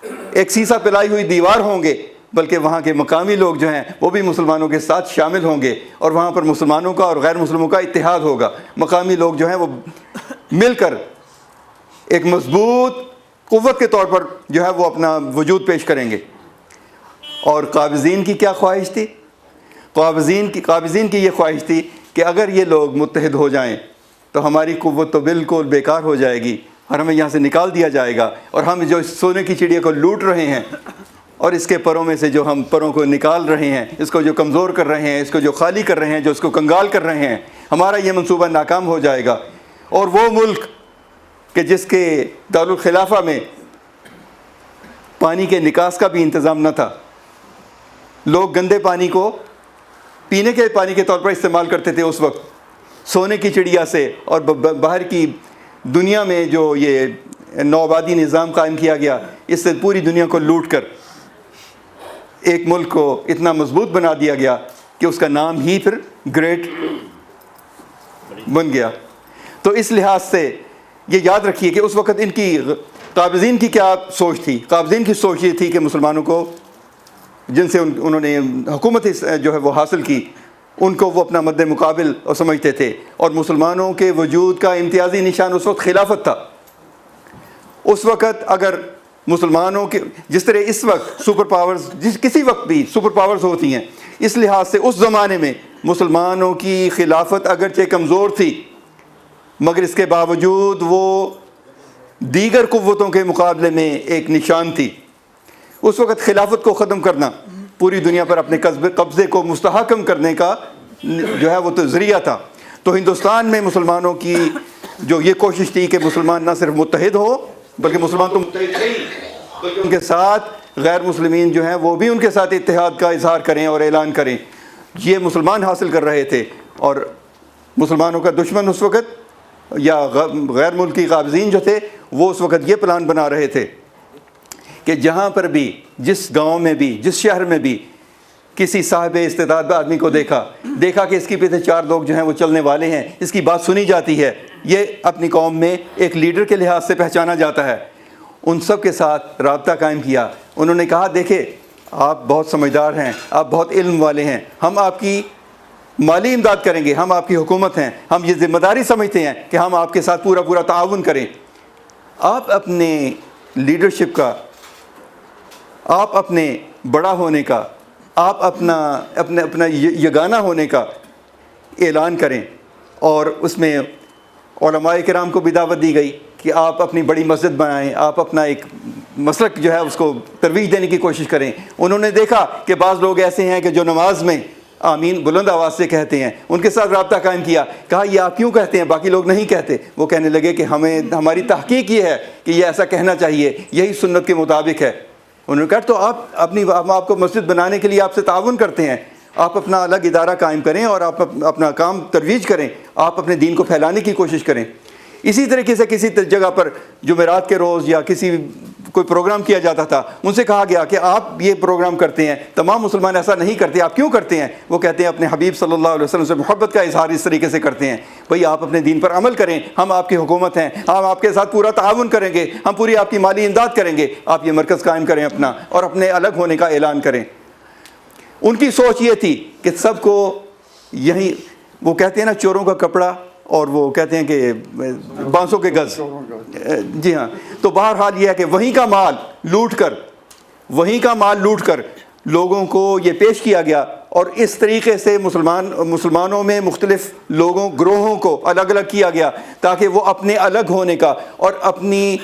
ایک سیسا پلائی ہوئی دیوار ہوں گے، بلکہ وہاں کے مقامی لوگ جو ہیں وہ بھی مسلمانوں کے ساتھ شامل ہوں گے، اور وہاں پر مسلمانوں کا اور غیر مسلموں کا اتحاد ہوگا۔ مقامی لوگ جو ہیں وہ مل کر ایک مضبوط قوت کے طور پر جو ہے وہ اپنا وجود پیش کریں گے۔ اور قابضین کی کیا خواہش تھی؟ قابضین کی یہ خواہش تھی کہ اگر یہ لوگ متحد ہو جائیں تو ہماری قوت تو بالکل بیکار ہو جائے گی اور ہمیں یہاں سے نکال دیا جائے گا، اور ہم جو سونے کی چڑیا کو لوٹ رہے ہیں اور اس کے پروں میں سے جو ہم پروں کو نکال رہے ہیں، اس کو جو کمزور کر رہے ہیں، اس کو جو خالی کر رہے ہیں، جو اس کو کنگال کر رہے ہیں، ہمارا یہ منصوبہ ناکام ہو جائے گا۔ اور وہ ملک کہ جس کے دارالخلافہ میں پانی کے نکاس کا بھی انتظام نہ تھا، لوگ گندے پانی کو پینے کے پانی کے طور پر استعمال کرتے تھے، اس وقت سونے کی چڑیا سے اور باہر کی دنیا میں جو یہ نوآبادی نظام قائم کیا گیا، اس سے پوری دنیا کو لوٹ کر ایک ملک کو اتنا مضبوط بنا دیا گیا کہ اس کا نام ہی پھر گریٹ بن گیا۔ تو اس لحاظ سے یہ یاد رکھیے کہ اس وقت ان کی قابضین کی کیا سوچ تھی۔ قابضین کی سوچ یہ تھی کہ مسلمانوں کو جن سے انہوں نے حکومت جو ہے وہ حاصل کی، ان کو وہ اپنا مد مقابل سمجھتے تھے، اور مسلمانوں کے وجود کا امتیازی نشان اس وقت خلافت تھا۔ اس وقت اگر مسلمانوں کے جس طرح اس وقت سپر پاورز کسی وقت بھی سپر پاورز ہوتی ہیں، اس لحاظ سے اس زمانے میں مسلمانوں کی خلافت اگرچہ کمزور تھی مگر اس کے باوجود وہ دیگر قوتوں کے مقابلے میں ایک نشان تھی۔ اس وقت خلافت کو ختم کرنا پوری دنیا پر اپنے قبضے کو مستحکم کرنے کا جو ہے وہ تو ذریعہ تھا۔ تو ہندوستان میں مسلمانوں کی جو یہ کوشش تھی کہ مسلمان نہ صرف متحد ہو بلکہ مسلمان تو متحد ہے ہی، بلکہ ان کے ساتھ غیر مسلمین جو ہیں وہ بھی ان کے ساتھ اتحاد کا اظہار کریں اور اعلان کریں، یہ مسلمان حاصل کر رہے تھے۔ اور مسلمانوں کا دشمن اس وقت یا غیر ملکی قابضین جو تھے وہ اس وقت یہ پلان بنا رہے تھے کہ جہاں پر بھی، جس گاؤں میں بھی، جس شہر میں بھی کسی صاحب استعداد آدمی کو دیکھا کہ اس کے پیچھے 4 لوگ جو ہیں وہ چلنے والے ہیں، اس کی بات سنی جاتی ہے، یہ اپنی قوم میں ایک لیڈر کے لحاظ سے پہچانا جاتا ہے، ان سب کے ساتھ رابطہ قائم کیا۔ انہوں نے کہا دیکھیں آپ بہت سمجھدار ہیں، آپ بہت علم والے ہیں، ہم آپ کی مالی امداد کریں گے، ہم آپ کی حکومت ہیں، ہم یہ ذمہ داری سمجھتے ہیں کہ ہم آپ کے ساتھ پورا تعاون کریں۔ آپ اپنے لیڈرشپ کا، آپ اپنے بڑا ہونے کا، آپ اپنا یگانہ ہونے کا اعلان کریں۔ اور اس میں علماء کرام کو بھی دعوت دی گئی کہ آپ اپنی بڑی مسجد بنائیں، آپ اپنا ایک مسلک جو ہے اس کو ترویج دینے کی کوشش کریں۔ انہوں نے دیکھا کہ بعض لوگ ایسے ہیں کہ جو نماز میں آمین بلند آواز سے کہتے ہیں، ان کے ساتھ رابطہ قائم کیا، کہا یہ آپ کیوں کہتے ہیں، باقی لوگ نہیں کہتے۔ وہ کہنے لگے کہ ہماری تحقیق یہ ہے کہ یہ ایسا کہنا چاہیے، یہی سنت کے مطابق ہے۔ انہوں نے کہا تو ہم آپ کو مسجد بنانے کے لیے آپ سے تعاون کرتے ہیں، آپ اپنا الگ ادارہ قائم کریں اور آپ اپنا کام ترویج کریں، آپ اپنے دین کو پھیلانے کی کوشش کریں۔ اسی طریقے سے کسی جگہ پر جمعرات کے روز یا کوئی پروگرام کیا جاتا تھا، ان سے کہا گیا کہ آپ یہ پروگرام کرتے ہیں، تمام مسلمان ایسا نہیں کرتے، آپ کیوں کرتے ہیں؟ وہ کہتے ہیں اپنے حبیب صلی اللہ علیہ وسلم سے محبت کا اظہار اس طریقے سے کرتے ہیں۔ بھئی آپ اپنے دین پر عمل کریں، ہم آپ کی حکومت ہیں، ہم آپ کے ساتھ پورا تعاون کریں گے، ہم پوری آپ کی مالی امداد کریں گے، آپ یہ مرکز قائم کریں اپنا اور اپنے الگ ہونے کا اعلان کریں۔ ان کی سوچ یہ تھی کہ سب کو یہی، وہ کہتے ہیں نا چوروں کا کپڑا، اور وہ کہتے ہیں کہ 500 کے گز، جی ہاں، تو بہرحال یہ ہے کہ وہیں کا مال لوٹ کر لوگوں کو یہ پیش کیا گیا، اور اس طریقے سے مسلمانوں میں مختلف گروہوں کو الگ الگ کیا گیا تاکہ وہ اپنے الگ ہونے کا اور اپنی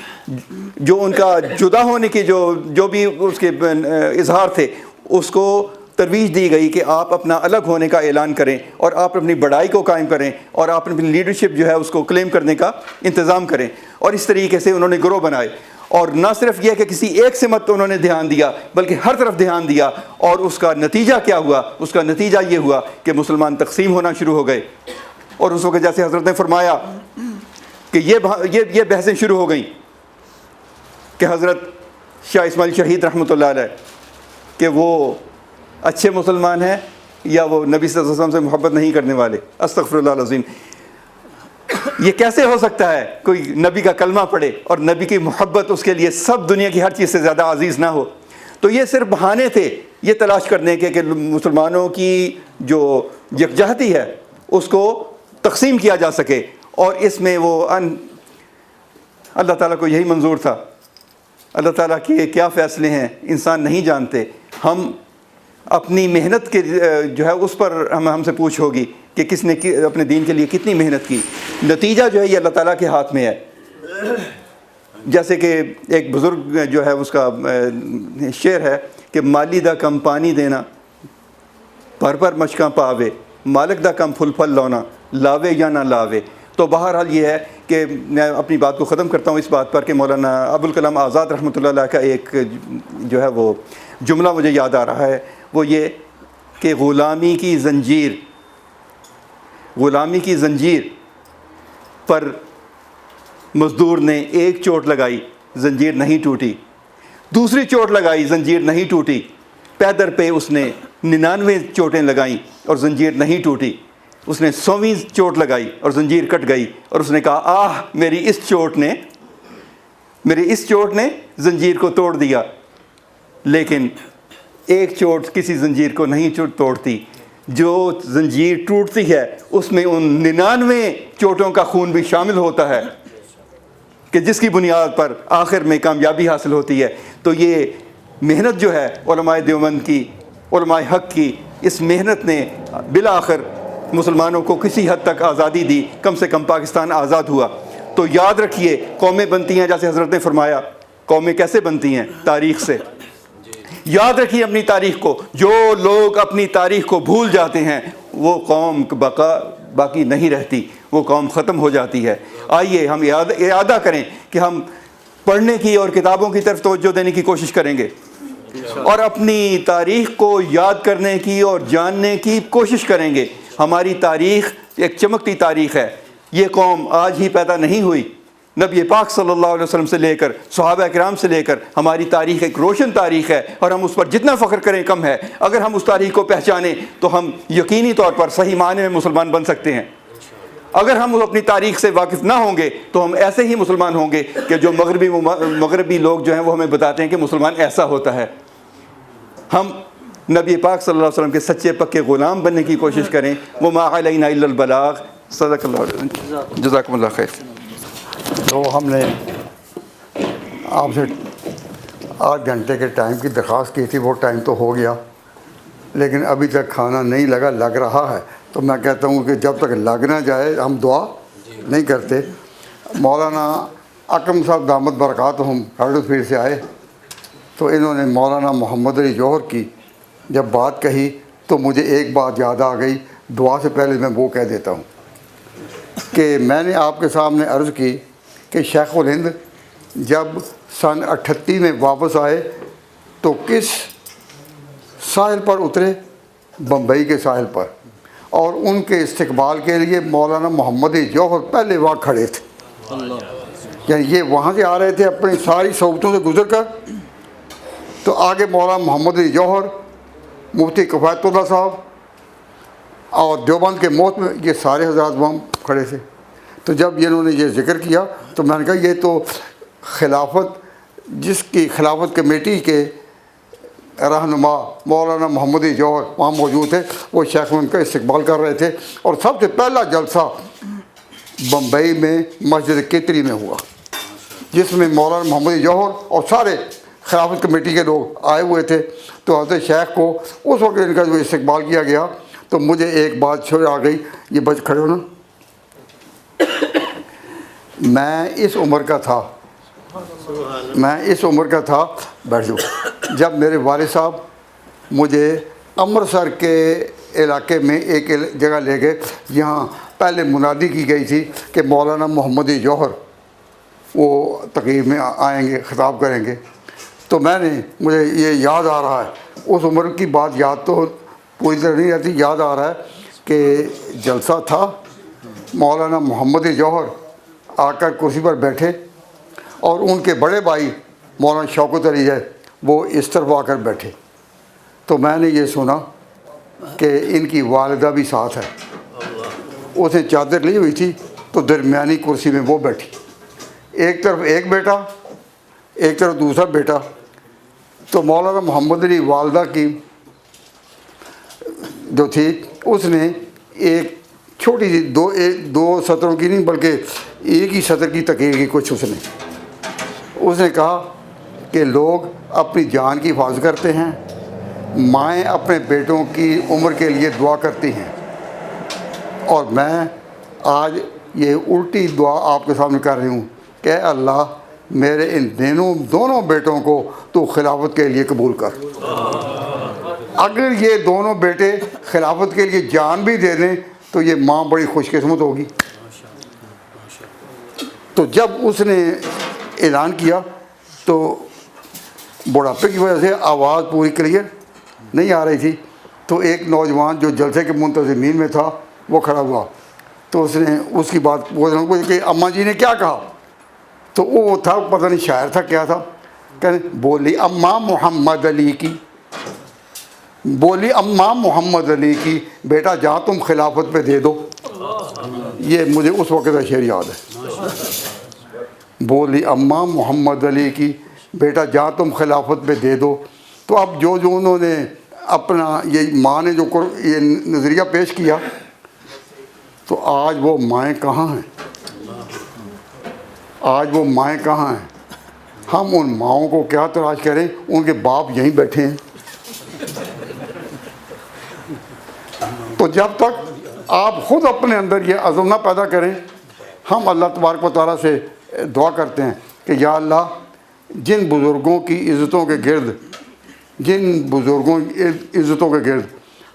جو ان کا جدا ہونے کی جو بھی اس کے اظہار تھے اس کو ترویج دی گئی کہ آپ اپنا الگ ہونے کا اعلان کریں اور آپ اپنی بڑائی کو قائم کریں اور آپ اپنی لیڈرشپ جو ہے اس کو کلیم کرنے کا انتظام کریں۔ اور اس طریقے سے انہوں نے گروہ بنائے، اور نہ صرف یہ کہ کسی ایک سمت انہوں نے دھیان دیا بلکہ ہر طرف دھیان دیا، اور اس کا نتیجہ کیا ہوا؟ اس کا نتیجہ یہ ہوا کہ مسلمان تقسیم ہونا شروع ہو گئے. اور اس وقت جیسے حضرت نے فرمایا کہ یہ بحثیں شروع ہو گئیں کہ حضرت شاہ اسماعیل شہید رحمۃ اللہ علیہ کہ وہ اچھے مسلمان ہیں یا وہ نبی صلی اللہ علیہ وسلم سے محبت نہیں کرنے والے. استغفر اللہ العظیم. یہ کیسے ہو سکتا ہے کوئی نبی کا کلمہ پڑھے اور نبی کی محبت اس کے لیے سب دنیا کی ہر چیز سے زیادہ عزیز نہ ہو؟ تو یہ صرف بہانے تھے یہ تلاش کرنے کے کہ مسلمانوں کی جو یکجہتی ہے اس کو تقسیم کیا جا سکے. اور اس میں وہ اللہ تعالیٰ کو یہی منظور تھا. اللہ تعالیٰ کے کیا فیصلے ہیں انسان نہیں جانتے. ہم اپنی محنت کے جو ہے اس پر ہم سے پوچھ ہوگی کہ کس نے اپنے دین کے لیے کتنی محنت کی. نتیجہ جو ہے یہ اللہ تعالیٰ کے ہاتھ میں ہے. جیسے کہ ایک بزرگ جو ہے اس کا شعر ہے کہ مالی دا کم پانی دینا پر مشکاں پاوے، مالک دا کم پھل پھل لونا لاوے یا نہ لاوے. تو بہرحال یہ ہے کہ میں اپنی بات کو ختم کرتا ہوں اس بات پر کہ مولانا ابوالکلام آزاد رحمۃ اللہ علیہ کا ایک جو ہے وہ جملہ مجھے یاد آ رہا ہے. وہ یہ کہ غلامی کی زنجیر پر مزدور نے ایک چوٹ لگائی زنجیر نہیں ٹوٹی، دوسری چوٹ لگائی زنجیر نہیں ٹوٹی، پیدر پہ اس نے 99 چوٹیں لگائیں اور زنجیر نہیں ٹوٹی. اس نے 100ویں چوٹ لگائی اور زنجیر کٹ گئی اور اس نے کہا آہ میری اس چوٹ نے زنجیر کو توڑ دیا. لیکن ایک چوٹ کسی زنجیر کو نہیں توڑتی. جو زنجیر ٹوٹتی ہے اس میں ان 99 چوٹوں کا خون بھی شامل ہوتا ہے کہ جس کی بنیاد پر آخر میں کامیابی حاصل ہوتی ہے. تو یہ محنت جو ہے علماء دیوبند کی، علماء حق کی، اس محنت نے بالآخر مسلمانوں کو کسی حد تک آزادی دی. کم سے کم پاکستان آزاد ہوا. تو یاد رکھیے قومیں بنتی ہیں جیسے حضرت نے فرمایا. قومیں کیسے بنتی ہیں؟ تاریخ سے. یاد رکھیے اپنی تاریخ کو. جو لوگ اپنی تاریخ کو بھول جاتے ہیں وہ قوم باقی نہیں رہتی، وہ قوم ختم ہو جاتی ہے. آئیے ہم اعادہ کریں کہ ہم پڑھنے کی اور کتابوں کی طرف توجہ دینے کی کوشش کریں گے اور اپنی تاریخ کو یاد کرنے کی اور جاننے کی کوشش کریں گے. ہماری تاریخ ایک چمکتی تاریخ ہے. یہ قوم آج ہی پیدا نہیں ہوئی. نبی پاک صلی اللہ علیہ وسلم سے لے کر صحابہ کرام سے لے کر ہماری تاریخ ایک روشن تاریخ ہے اور ہم اس پر جتنا فخر کریں کم ہے. اگر ہم اس تاریخ کو پہچانیں تو ہم یقینی طور پر صحیح معنی میں مسلمان بن سکتے ہیں. اگر ہم اپنی تاریخ سے واقف نہ ہوں گے تو ہم ایسے ہی مسلمان ہوں گے کہ جو مغربی لوگ جو ہیں وہ ہمیں بتاتے ہیں کہ مسلمان ایسا ہوتا ہے. ہم نبی پاک صلی اللہ علیہ وسلم کے سچے پکے غلام بننے کی کوشش کریں. وما علینا الا البلاغ. صدق اللہ. جزاکم اللہ خیر. تو ہم نے آپ سے 8 گھنٹے کے ٹائم کی درخواست کی تھی. وہ ٹائم تو ہو گیا لیکن ابھی تک کھانا نہیں لگ رہا ہے. تو میں کہتا ہوں کہ جب تک لگ نہ جائے ہم دعا نہیں کرتے. مولانا اکرم صاحب دامت برکاتہم ہرڈو پھر سے آئے تو انہوں نے مولانا محمد علی جوہر کی جب بات کہی تو مجھے ایک بات یاد آ گئی. دعا سے پہلے میں وہ کہہ دیتا ہوں کہ میں نے آپ کے سامنے عرض کی کہ شیخ الہند جب سن 38 میں واپس آئے تو کس ساحل پر اترے؟ بمبئی کے ساحل پر. اور ان کے استقبال کے لیے مولانا محمد جوہر پہلے وہاں کھڑے تھے. یعنی یہ وہاں سے آ رہے تھے اپنی ساری صوبتوں سے گزر کر. تو آگے مولانا محمد جوہر، مفتی کفایت اللہ صاحب اور دیوبند کے موت میں یہ سارے حضرات وہاں کھڑے تھے. تو جب انہوں نے یہ ذکر کیا تو میں نے کہا یہ تو خلافت، جس کی خلافت کمیٹی کے رہنما مولانا محمد جوہر وہاں موجود تھے، وہ شیخ ان کا استقبال کر رہے تھے. اور سب سے پہلا جلسہ بمبئی میں مسجد کیتری میں ہوا جس میں مولانا محمد جوہر اور سارے خلافت کمیٹی کے لوگ آئے ہوئے تھے. تو حضرت شیخ کو اس وقت ان کا جو استقبال کیا گیا تو مجھے ایک بات چھوڑ آ گئی. یہ بچ کھڑے ہو نا. میں اس عمر کا تھا بیٹھ جاؤ جب میرے والد صاحب مجھے امرتسر کے علاقے میں ایک جگہ لے گئے. یہاں پہلے منادی کی گئی تھی کہ مولانا محمد جوہر وہ تقریب میں آئیں گے، خطاب کریں گے. تو مجھے یہ یاد آ رہا ہے، اس عمر کی بات یاد تو پوری طرح نہیں رہتی، یاد آ رہا ہے کہ جلسہ تھا، مولانا محمد جوہر آ کر کرسی پر بیٹھے اور ان کے بڑے بھائی مولانا شوکت علی ہے وہ اس طرف آ کر بیٹھے. تو میں نے یہ سنا کہ ان کی والدہ بھی ساتھ ہے. اس نے چادر لی ہوئی تھی تو درمیانی کرسی میں وہ بیٹھی، ایک طرف ایک بیٹا، ایک طرف دوسرا بیٹا. تو مولانا محمد علی والدہ کی جو تھی اس نے ایک چھوٹی سی دو سطروں کی نہیں بلکہ ایک ہی سطر کی تقریر کی کچھ اس نے کہا کہ لوگ اپنی جان کی حفاظت کرتے ہیں، مائیں اپنے بیٹوں کی عمر کے لیے دعا کرتی ہیں، اور میں آج یہ الٹی دعا آپ کے سامنے کر رہی ہوں کہ اے اللہ میرے ان دونوں بیٹوں کو تو خلافت کے لیے قبول کر. اگر یہ دونوں بیٹے خلافت کے لیے جان بھی دے دیں تو یہ ماں بڑی خوش قسمت ہوگی. تو جب اس نے اعلان کیا تو بڑھاپے کی وجہ سے آواز پوری کلیئر نہیں آ رہی تھی. تو ایک نوجوان جو جلسے کے منتظمین میں تھا وہ کھڑا ہوا، تو اس نے اس کی بات پوچھا کہ اماں جی نے کیا کہا. تو وہ تھا پتہ نہیں شاعر تھا کیا تھا، کہ بولی اماں محمد علی کی، بولی اماں محمد علی کی بیٹا جہاں تم خلافت پہ دے دو. یہ مجھے اس وقت کا شعر یاد ہے. بولی اماں محمد علی کی بیٹا جہاں تم خلافت پہ دے دو. تو اب جو انہوں نے اپنا یہ ماں نے جو یہ نظریہ پیش کیا، تو آج وہ مائیں کہاں ہیں؟ آج وہ مائیں کہاں ہیں؟ ہم ان ماؤں کو کیا تلاش کریں؟ ان کے باپ یہیں بیٹھے ہیں. تو جب تک آپ خود اپنے اندر یہ عزم نہ پیدا کریں، ہم اللہ تبارک و تعالیٰ سے دعا کرتے ہیں کہ یا اللہ جن بزرگوں کی عزتوں کے گرد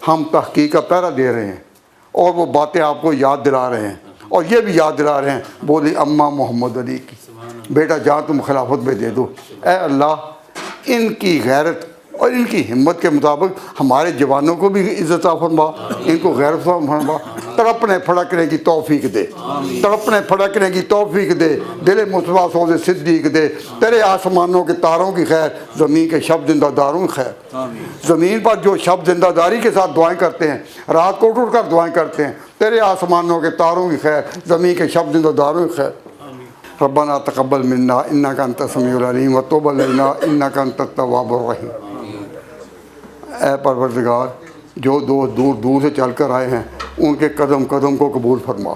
ہم تحقیق کا پہرا دے رہے ہیں اور وہ باتیں آپ کو یاد دلا رہے ہیں اور یہ بھی یاد دلا رہے ہیں، بولی اماں محمد علی کی بیٹا جہاں تم خلافت میں دے دو. اے اللہ ان کی غیرت اور ان کی ہمت کے مطابق ہمارے جوانوں کو بھی عزت فرما، ان کو غیرت فرما، تڑپنے پھڑکنے کی توفیق دے، تڑپنے پھڑکنے کی توفیق دے، دل مصطفیٰ سوز صدیق دے. تیرے آسمانوں کے تاروں کی خیر، زمین کے شب زندہ داروں کی خیر. زمین پر جو شب زندہ داری کے ساتھ دعائیں کرتے ہیں، رات کو اٹھ کر دعائیں کرتے ہیں، تیرے آسمانوں کے تاروں کی خیر، زمین کے شب زندہ داروں کی خیر. ربنا تقبل منا انک انت السمیع العلیم وتب علینا انک انت التواب الرحیم. اے پروردگار جو دور سے چل کر آئے ہیں ان کے قدم قدم کو قبول فرما،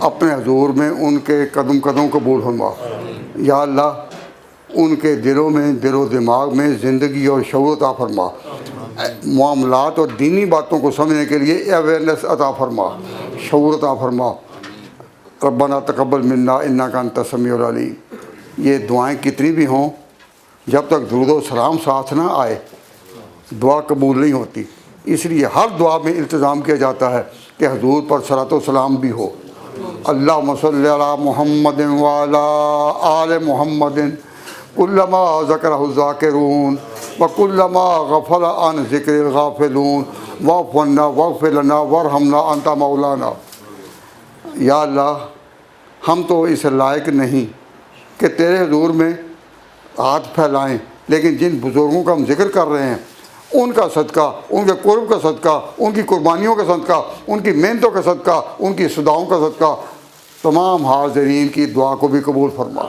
اپنے حضور میں ان کے قدم قدم قبول فرما. یا اللہ ان کے دلوں میں دل و دماغ میں زندگی اور شعور عطا فرما، معاملات اور دینی باتوں کو سمجھنے کے لیے اویئرنیس عطا فرما، شعور عطا فرما. ربنا تقبل منا انک انت السمیع العلیم. یہ دعائیں کتنی بھی ہوں، جب تک درود و سلام ساتھ نہ آئے دعا قبول نہیں ہوتی. اس لیے ہر دعا میں التزام کیا جاتا ہے کہ حضور پر صلاۃ و سلام بھی ہو. اللہم صلی علی محمد وعلی آل محمد کلما ذکرہ الذاکرون وکلما غفل عن ذکر الغافلون واعف عنا واغفر لنا وارحمنا انت مولانا. یا اللہ ہم تو اس لائق نہیں کہ تیرے حضور میں ہاتھ پھیلائیں، لیکن جن بزرگوں کا ہم ذکر کر رہے ہیں ان کا صدقہ، ان کے قرب کا صدقہ، ان کی قربانیوں کا صدقہ، ان کی محنتوں کا صدقہ، ان کی صداؤں کا صدقہ تمام حاضرین کی دعا کو بھی قبول فرما.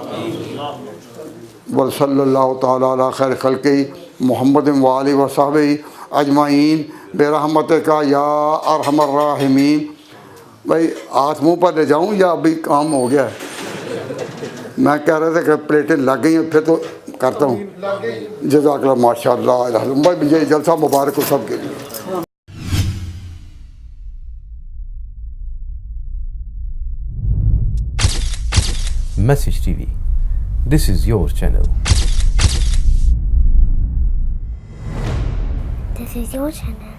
وصلی اللہ تعالیٰ علی خیر خلقہ محمد وآلہ وصحبہ اجمعین برحمتک یا ارحم الراحمین. بھائی ہاتھ منہ پر لے جاؤں یا ابھی کام ہو گیا ہے؟ میں کہہ رہا تھا کہ پلیٹیں لگ گئی ہیں، پھر تو کرتا ہوں. جزاک اللہ ماشاء اللہ. بھائی یہ جلسہ مبارک ہو سب کے لیے. Message TV. This is your channel. This is your channel.